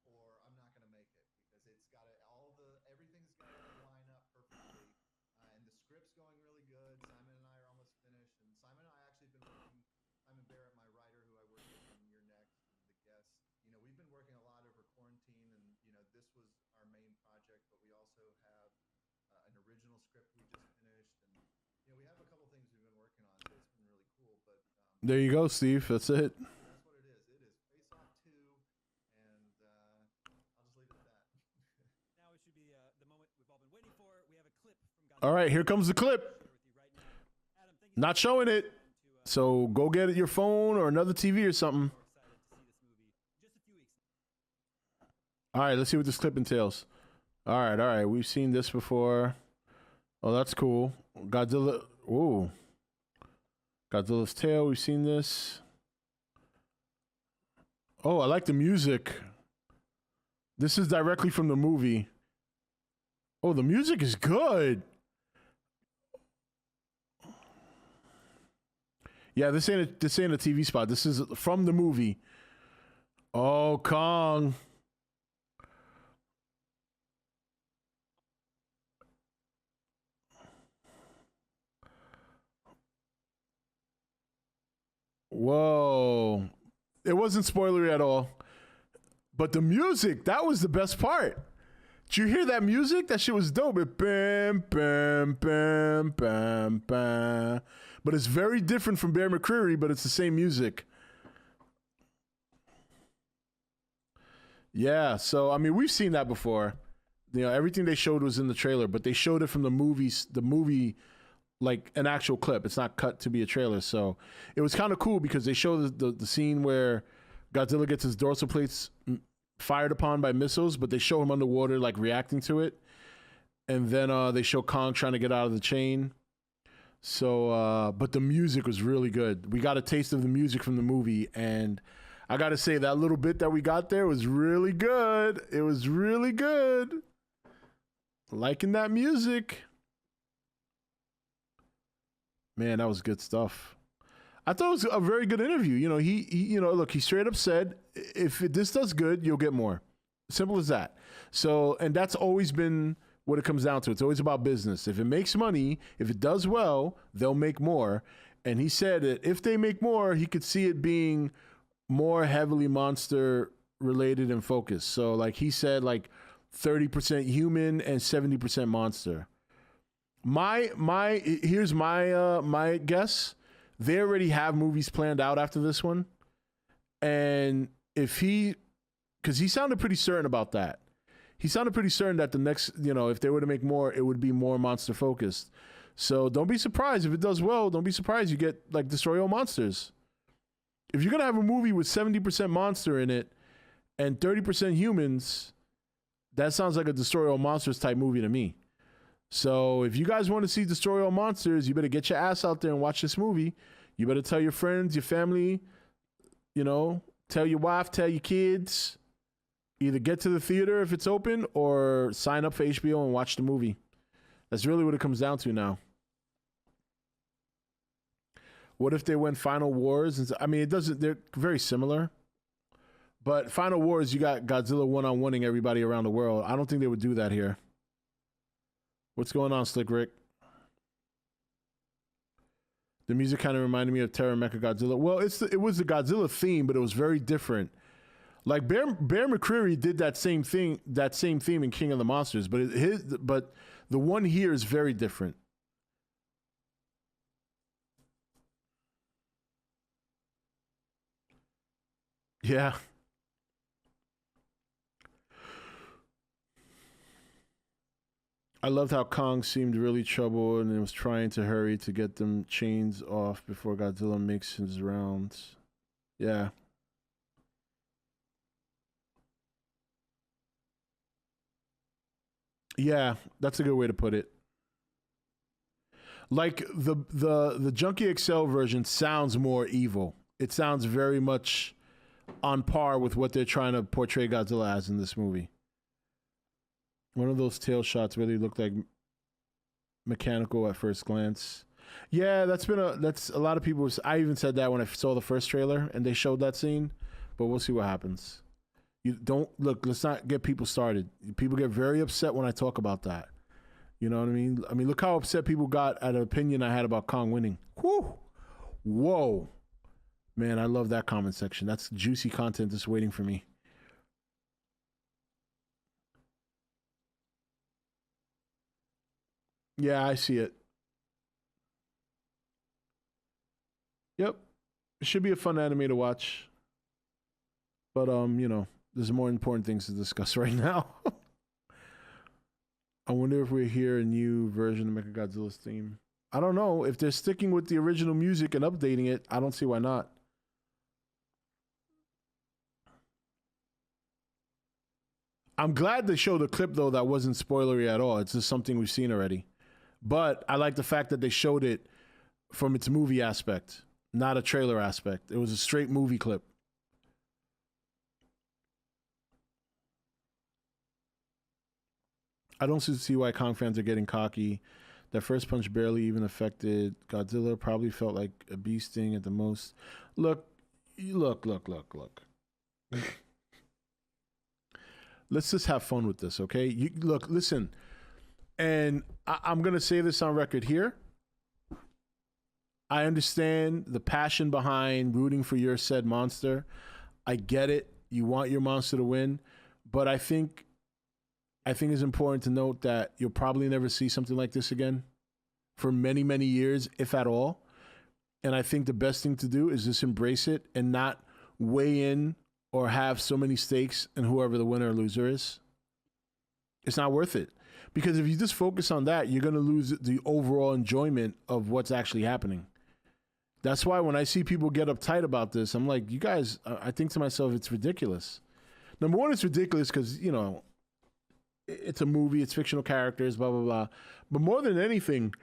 or I'm not going to make it because it's got everything's got to line up perfectly, and the script's going really good. Simon and I are almost finished, and Simon and I actually been working. Simon Barrett, my writer, who I work with on Your Next, and the guests. You know, we've been working a lot over quarantine, and you know, this was our main project, but we also have an original script we just finished, and you know, we have a couple things we've been working on, so it's been really cool. But There you go, Steve. That's it. that's what it is. It is Face Off 2, and I'll just leave it at that. Now it should be the moment we've all been waiting for. We have a clip from Godzilla. All right, here comes the clip. Share with you right now. Adam, thank you Not showing it. So go get it your phone or another TV or something. so excited to see this movie. Just a few weeks. All right, let's see what this clip entails. All right. We've seen this before. Oh, that's cool. Godzilla. Ooh. Godzilla's tail. We've seen this. Oh, I like the music. This is directly from the movie. Oh, the music is good. Yeah, this ain't a TV spot. This is from the movie. Oh, Kong. Whoa. It wasn't spoilery at all. But the music, that was the best part. Did you hear that music? That shit was dope. It bam, bam, bam, bam, bam. But it's very different from Bear McCreary, but it's the same music. Yeah, so, I mean, we've seen that before. You know, everything they showed was in the trailer, but they showed it from the movie, like an actual clip. It's not cut to be a trailer. So it was kind of cool because they showed the scene where Godzilla gets his dorsal plates fired upon by missiles, but they show him underwater, like reacting to it. And then they show Kong trying to get out of the chain. So, but the music was really good. We got a taste of the music from the movie, and I got to say that little bit that we got there was really good. It was really good. Liking that music. Man, that was good stuff. I thought it was a very good interview. You know, look, he straight up said, if this does good, you'll get more. Simple as that. So, and that's always been what it comes down to. It's always about business. If it makes money, if it does well, they'll make more. And he said that if they make more, he could see it being more heavily monster related and focused. So like he said, like 30% human and 70% monster. Here's my guess. They already have movies planned out after this one. And because he sounded pretty certain about that. He sounded pretty certain that the next, if they were to make more, it would be more monster focused. So don't be surprised if it does well. Don't be surprised you get like Destroy All Monsters. If you're going to have a movie with 70% monster in it and 30% humans, that sounds like a Destroy All Monsters type movie to me. So if you guys want to see Destroy All Monsters, you better get your ass out there and watch this movie. You better tell your friends, your family, tell your wife, tell your kids. Either get to the theater if it's open or sign up for HBO and watch the movie. That's really what it comes down to now. What if they went Final Wars? I mean, they're very similar. But Final Wars, you got Godzilla one-on-oneing everybody around the world. I don't think they would do that here. What's going on, Slick Rick? The music kind of reminded me of Terror Mecha Godzilla. Well, it was the Godzilla theme, but it was very different. Like Bear McCreary did that same theme in King of the Monsters, but the one here is very different. Yeah. I loved how Kong seemed really troubled and was trying to hurry to get them chains off before Godzilla makes his rounds. Yeah. Yeah, that's a good way to put it. Like the Junkie XL version sounds more evil. It sounds very much on par with what they're trying to portray Godzilla as in this movie. One of those tail shots really looked like mechanical at first glance. Yeah, that's a lot of people. I even said that when I saw the first trailer and they showed that scene, but we'll see what happens. Let's not get people started. People get very upset when I talk about that. You know what I mean? I mean, look how upset people got at an opinion I had about Kong winning. Whoa. Man, I love that comment section. That's juicy content just waiting for me. Yeah, I see it. Yep. It should be a fun anime to watch. But, there's more important things to discuss right now. I wonder if we hear a new version of Mechagodzilla's theme. I don't know. If they're sticking with the original music and updating it, I don't see why not. I'm glad they showed a clip, though, that wasn't spoilery at all. It's just something we've seen already. But I like the fact that they showed it from its movie aspect, not a trailer aspect. It was a straight movie clip. I don't see why Kong fans are getting cocky. That first punch barely even affected Godzilla. Probably felt like a bee sting at the most. Look. Let's just have fun with this, okay? Listen. And I'm going to say this on record here. I understand the passion behind rooting for your said monster. I get it. You want your monster to win. But I think it's important to note that you'll probably never see something like this again for many, many years, if at all. And I think the best thing to do is just embrace it and not weigh in or have so many stakes in whoever the winner or loser is. It's not worth it. Because if you just focus on that, you're going to lose the overall enjoyment of what's actually happening. That's why when I see people get uptight about this, I'm like, you guys, I think to myself, it's ridiculous. Number one, it's ridiculous because, it's a movie, it's fictional characters, blah, blah, blah. But more than anything,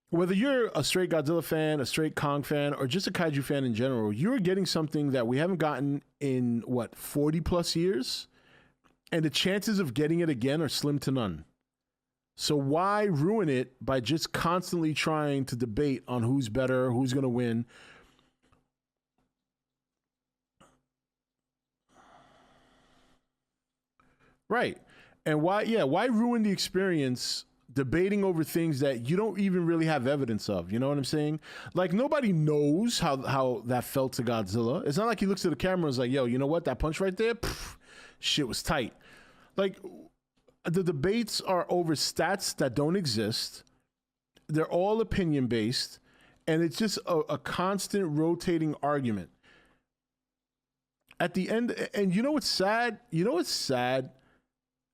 whether you're a straight Godzilla fan, a straight Kong fan, or just a kaiju fan in general, you're getting something that we haven't gotten in, 40 plus years? And the chances of getting it again are slim to none. So why ruin it by just constantly trying to debate on who's better, who's going to win? Right. And why ruin the experience debating over things that you don't even really have evidence of? You know what I'm saying? Like, nobody knows how that felt to Godzilla. It's not like he looks at the camera and is like, yo, you know what? That punch right there, shit was tight. Like, the debates are over stats that don't exist. They're all opinion based, and it's just a constant rotating argument. At the end, and you know what's sad? You know what's sad?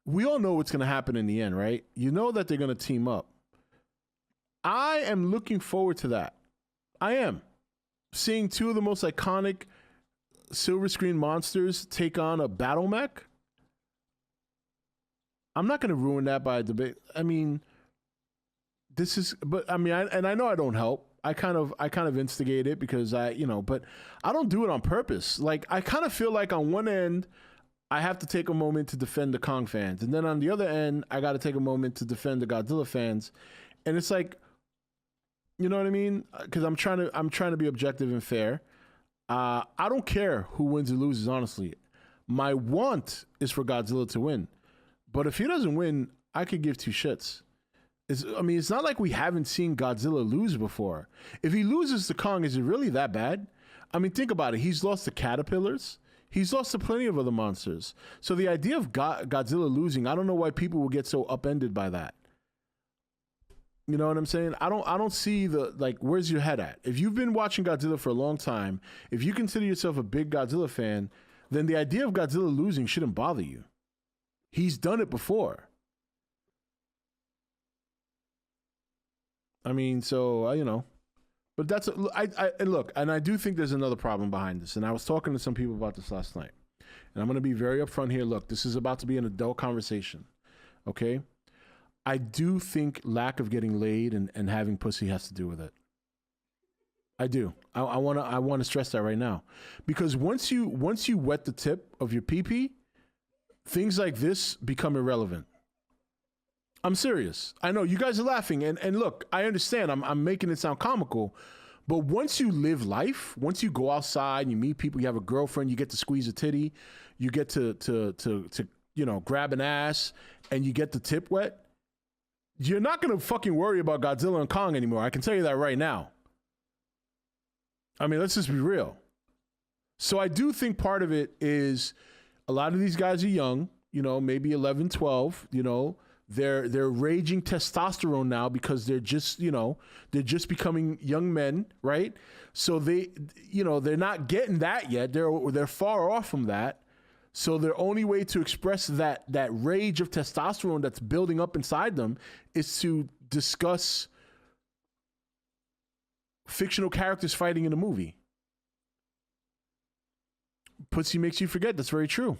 We all know what's going to happen in the end, right? You know that they're going to team up. I am looking forward to that. I am. Seeing two of the most iconic silver screen monsters take on a battle mech. I'm not going to ruin that by a debate. I mean, I know I don't help. I kind of instigate it because but I don't do it on purpose. Like, I kind of feel like on one end, I have to take a moment to defend the Kong fans. And then on the other end, I got to take a moment to defend the Godzilla fans. And it's like, you know what I mean? Because I'm trying to be objective and fair. I don't care who wins or loses, honestly. My want is for Godzilla to win. But if he doesn't win, I could give two shits. It's not like we haven't seen Godzilla lose before. If he loses to Kong, is it really that bad? I mean, think about it. He's lost to caterpillars. He's lost to plenty of other monsters. So the idea of Godzilla losing, I don't know why people will get so upended by that. You know what I'm saying? I don't see where's your head at? If you've been watching Godzilla for a long time, if you consider yourself a big Godzilla fan, then the idea of Godzilla losing shouldn't bother you. He's done it before. I mean, so, but that's, and I do think there's another problem behind this. And I was talking to some people about this last night. And I'm going to be very upfront here. Look, this is about to be an adult conversation. Okay? I do think lack of getting laid and having pussy has to do with it. I do. I want to stress that right now. Because once you wet the tip of your pee-pee, things like this become irrelevant. I'm serious. I know you guys are laughing, and look, I understand. I'm making it sound comical, but once you live life, once you go outside and you meet people, you have a girlfriend, you get to squeeze a titty, you get to grab an ass, and you get the tip wet, you're not gonna fucking worry about Godzilla and Kong anymore. I can tell you that right now. I mean, let's just be real. So I do think part of it is a lot of these guys are young, maybe 11, 12, They're raging testosterone now because they're just becoming young men, right? So they're not getting that yet. They're far off from that. So their only way to express that rage of testosterone that's building up inside them is to discuss fictional characters fighting in a movie. Pussy makes you forget. That's very true.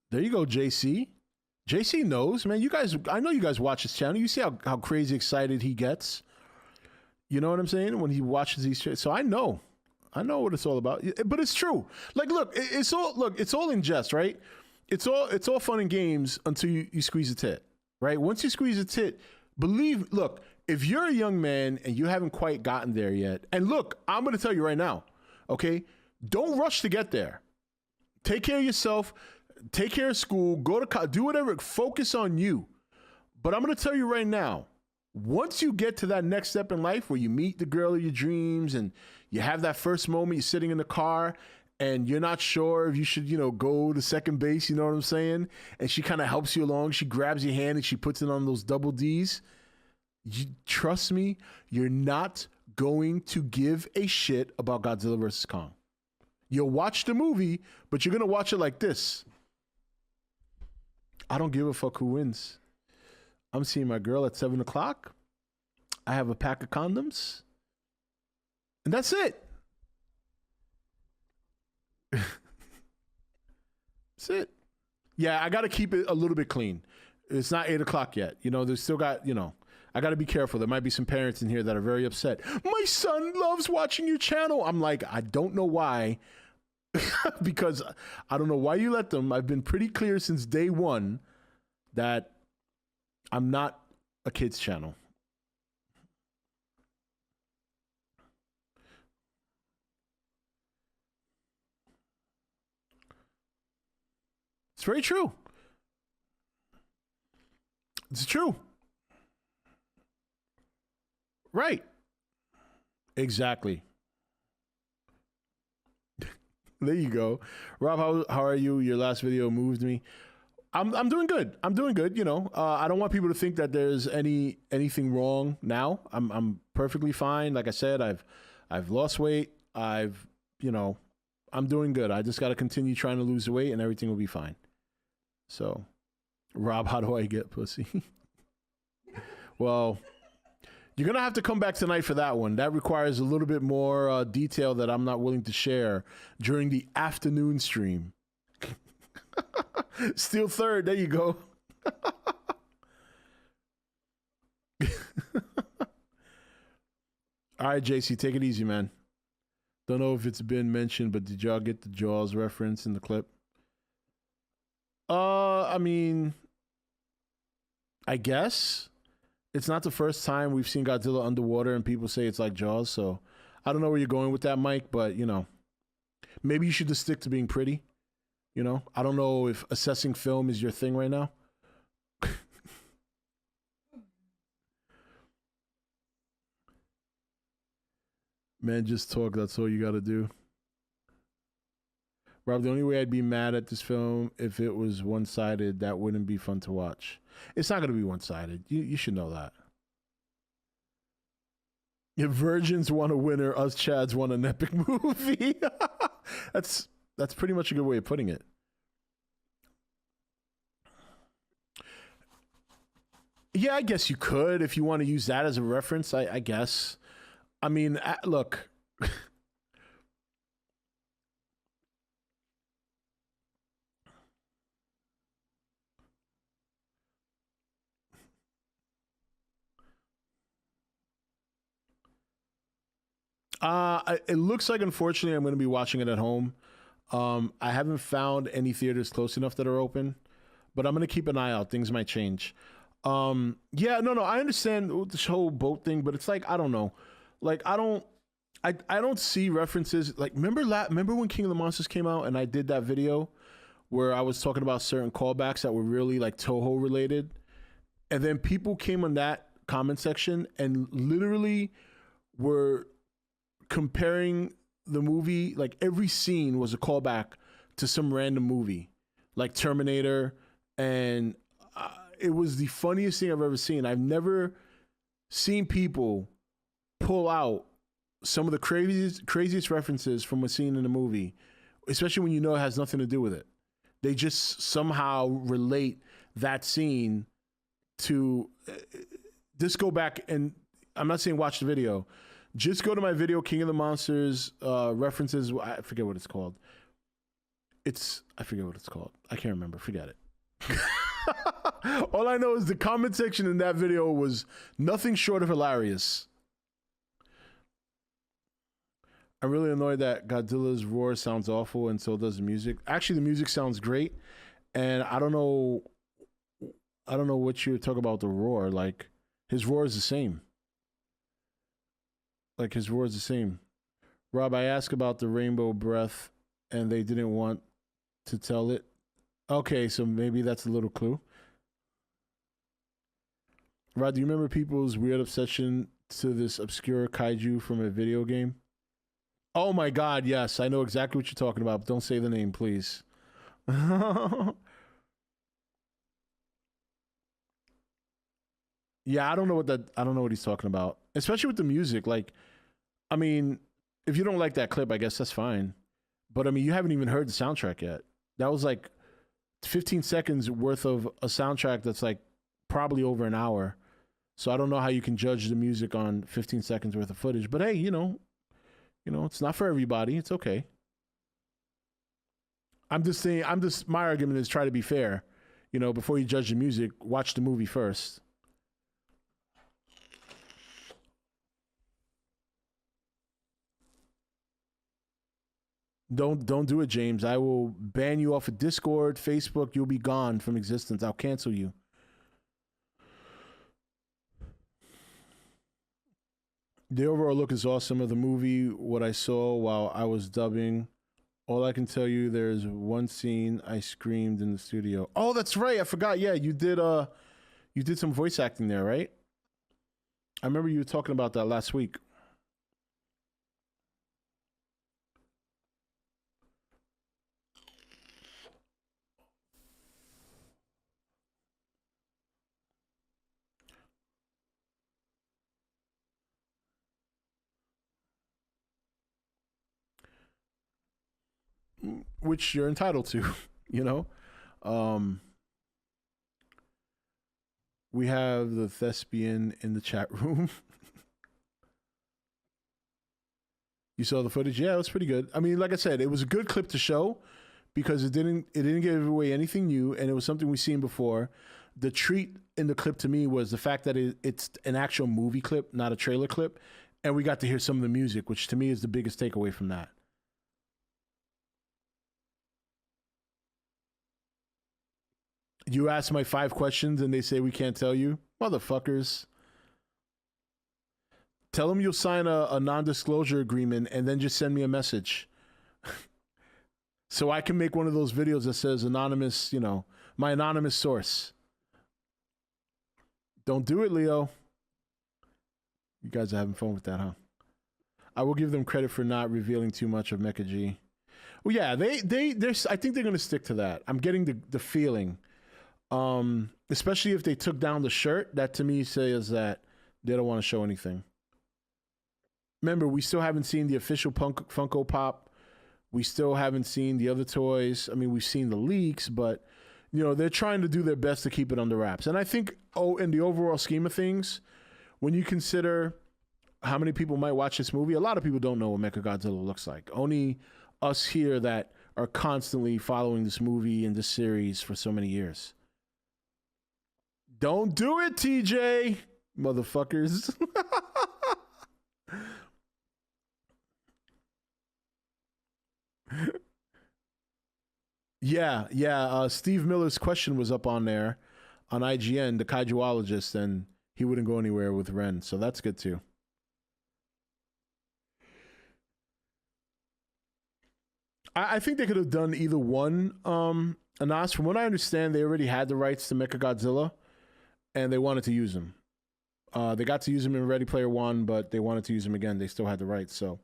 There you go, JC. JC knows, man. I know you guys watch his channel. You see how crazy excited he gets. You know what I'm saying? When he watches these shit. So I know what it's all about. But it's true. Like, look, it's all in jest, right? It's all fun and games until you squeeze a tit, right? Once you squeeze a tit, look, if you're a young man and you haven't quite gotten there yet, and look, I'm going to tell you right now, okay? Don't rush to get there. Take care of yourself. Take care of school. Go to college. Do whatever. Focus on you. But I'm going to tell you right now, once you get to that next step in life where you meet the girl of your dreams and you have that first moment, you're sitting in the car and you're not sure if you should, go to second base, you know what I'm saying? And she kind of helps you along. She grabs your hand and she puts it on those double Ds. Trust me, you're not going to give a shit about Godzilla versus Kong. You'll watch the movie, but you're going to watch it like this. I don't give a fuck who wins. I'm seeing my girl at 7 o'clock. I have a pack of condoms. And that's it. That's it. Yeah, I got to keep it a little bit clean. It's not 8 o'clock yet. You know, there's still got, you know, I got to be careful. There might be some parents in here that are very upset. My son loves watching your channel. I'm like, I don't know why. Because I don't know why you let them. I've been pretty clear since day one that I'm not a kid's channel. It's very true. It's true. Right. Exactly. There you go. Rob, how are you? Your last video moved me. I'm doing good. I'm doing good, you know. I don't want people to think that there's anything wrong now. I'm perfectly fine. Like I said, I've lost weight. You know, I'm doing good. I just got to continue trying to lose the weight and everything will be fine. So, Rob, how do I get pussy? Well, you're going to have to come back tonight for that one. That requires a little bit more detail that I'm not willing to share during the afternoon stream. Still third. There you go. All right, JC, take it easy, man. Don't know if it's been mentioned, but did y'all get the Jaws reference in the clip? I mean, I guess it's not the first time we've seen Godzilla underwater and people say it's like Jaws. So I don't know where you're going with that, Mike, but you know, maybe you should just stick to being pretty. You know, I don't know if assessing film is your thing right now. Man, just talk. That's all you got to do. Rob, the only way I'd be mad at this film if it was one-sided, that wouldn't be fun to watch. It's not going to be one-sided. You should know that. If virgins want a winner, us Chads want an epic movie. That's pretty much a good way of putting it. Yeah, I guess you could if you want to use that as a reference, I guess. I mean, look. It looks like, unfortunately, I'm going to be watching it at home. I haven't found any theaters close enough that are open, but I'm going to keep an eye out. Things might change. Yeah, no, I understand this whole boat thing, but it's like, I don't know. Like, I don't see references. Like, remember when King of the Monsters came out and I did that video where I was talking about certain callbacks that were really like Toho related? And then people came on that comment section and literally were comparing the movie, like every scene was a callback to some random movie, like Terminator, and it was the funniest thing I've ever seen. I've never seen people pull out some of the craziest references from a scene in a movie, especially when you know it has nothing to do with it. They just somehow relate that scene to just go back and I'm not saying watch the video. Just go to my video, King of the Monsters references. I forget what it's called. I forget what it's called. I can't remember. Forget it. All I know is the comment section in that video was nothing short of hilarious. I'm really annoyed that Godzilla's roar sounds awful and so does the music. Actually, the music sounds great. And I don't know what you're talking about with the roar. Like, his roar is the same. Like, his roar is the same. Rob, I asked about the rainbow breath and they didn't want to tell it. Okay, so maybe that's a little clue. Rod, do you remember people's weird obsession to this obscure kaiju from a video game? Oh my God, yes. I know exactly what you're talking about, but don't say the name, please. Yeah, I don't know what he's talking about. Especially with the music. Like, I mean, if you don't like that clip, I guess that's fine. But I mean, you haven't even heard the soundtrack yet. That was like 15 seconds worth of a soundtrack that's like probably over an hour. So I don't know how you can judge the music on 15 seconds worth of footage. But hey, you know, it's not for everybody. It's okay. I'm just saying. My argument is try to be fair. You know, before you judge the music, watch the movie first. Don't do it, James. I will ban you off of Discord, Facebook. You'll be gone from existence. I'll cancel you. The overall look is awesome of the movie. What I saw while I was dubbing. All I can tell you, there's one scene I screamed in the studio. Oh, that's right. I forgot. Yeah, you did some voice acting there, right? I remember you were talking about that last week. Which you're entitled to, you know. We have the thespian in the chat room. You saw the footage? Yeah, it was pretty good. I mean, like I said, it was a good clip to show because it didn't give away anything new, and it was something we've seen before. The treat in the clip to me was the fact that it's an actual movie clip, not a trailer clip, and we got to hear some of the music, which to me is the biggest takeaway from that. You ask my 5 questions and they say we can't tell you? Motherfuckers. Tell them you'll sign a non-disclosure agreement and then just send me a message. So I can make one of those videos that says anonymous, you know, my anonymous source. Don't do it, Leo. You guys are having fun with that, huh? I will give them credit for not revealing too much of Mecha G. Well, yeah, they're I think they're going to stick to that. I'm getting the feeling. Especially if they took down the shirt, that to me says that they don't want to show anything. Remember, we still haven't seen the official Funko Pop. We still haven't seen the other toys. I mean, we've seen the leaks, but, you know, they're trying to do their best to keep it under wraps. And I think, in the overall scheme of things, when you consider how many people might watch this movie, a lot of people don't know what Mechagodzilla looks like. Only us here that are constantly following this movie and this series for so many years. Don't do it, TJ, motherfuckers. Yeah. Steve Miller's question was up on there on IGN, the kaijuologist, and he wouldn't go anywhere with Ren, so that's good too. I think they could have done either one. Anas, from what I understand, they already had the rights to Mechagodzilla, and they wanted to use them. They got to use them in Ready Player One, but they wanted to use them again. They still had the rights, so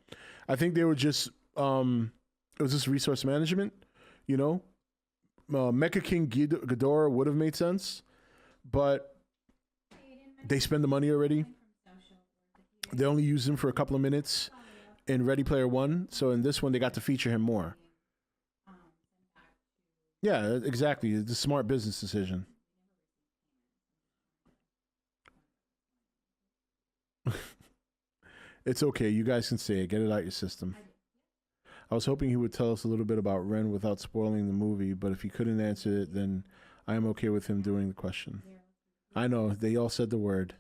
I think they were just it was just resource management, you know. Mecha King Ghidorah would have made sense, but they spend the money already. They only used him for a couple of minutes in Ready Player One, so in this one they got to feature him more. Yeah, exactly. It's a smart business decision. It's okay. You guys can say it. Get it out your system. I was hoping he would tell us a little bit about Ren without spoiling the movie, but if he couldn't answer it, then I am okay with him doing the question. I know. They all said the word.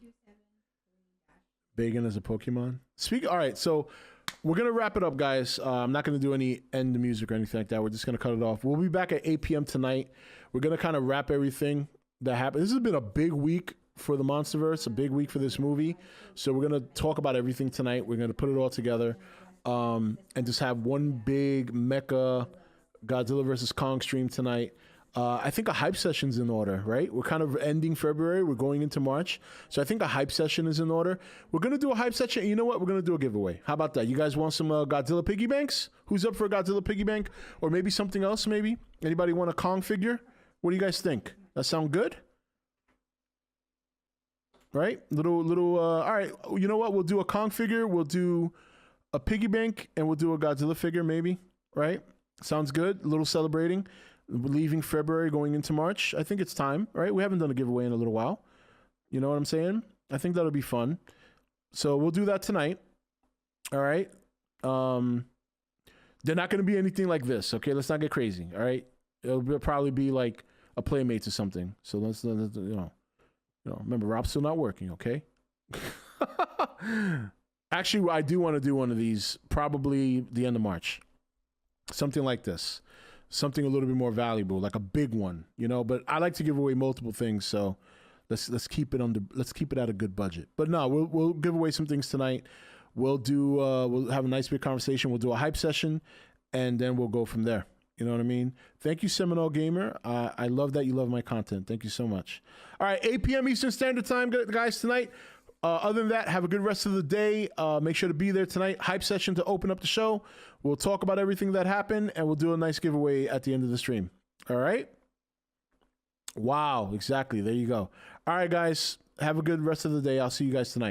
Bagan as a Pokemon? All right, so we're going to wrap it up, guys. I'm not going to do any end music or anything like that. We're just going to cut it off. We'll be back at 8 p.m. tonight. We're going to kind of wrap everything that happened. This has been a big week for the Monsterverse, a big week for this movie. So we're going to talk about everything tonight. We're going to put it all together and just have one big mecha Godzilla versus Kong stream tonight. I think a hype session's in order, right? We're kind of ending February. We're going into March. So I think a hype session is in order. We're going to do a hype session. You know what? We're going to do a giveaway. How about that? You guys want some Godzilla piggy banks? Who's up for a Godzilla piggy bank? Or maybe something else, maybe? Anybody want a Kong figure? What do you guys think? That sound good? Right? All right. You know what? We'll do a Kong figure. We'll do a piggy bank, and we'll do a Godzilla figure, maybe. Right? Sounds good. A little celebrating. Leaving February, going into March. I think it's time, right? We haven't done a giveaway in a little while. You know what I'm saying? I think that'll be fun. So we'll do that tonight. All right. They're not going to be anything like this. Okay, let's not get crazy. All right, it'll probably be like a Playmates or something. So let's remember, Rob's still not working. Okay. Actually, I do want to do one of these probably the end of March. Something like this. Something a little bit more valuable, like a big one, but I like to give away multiple things, so let's keep it at a good budget. But no, we'll give away some things tonight. We'll have a nice big conversation. We'll do a hype session, and then we'll go from there. You know what I mean? Thank you, Seminole Gamer. I love that you love my content. Thank you so much. All right, 8 p.m. Eastern Standard Time, guys, tonight. Other than that, have a good rest of the day. Make sure to be there tonight. Hype session to open up the show. We'll talk about everything that happened, and we'll do a nice giveaway at the end of the stream. All right? Wow, exactly. There you go. All right, guys. Have a good rest of the day. I'll see you guys tonight.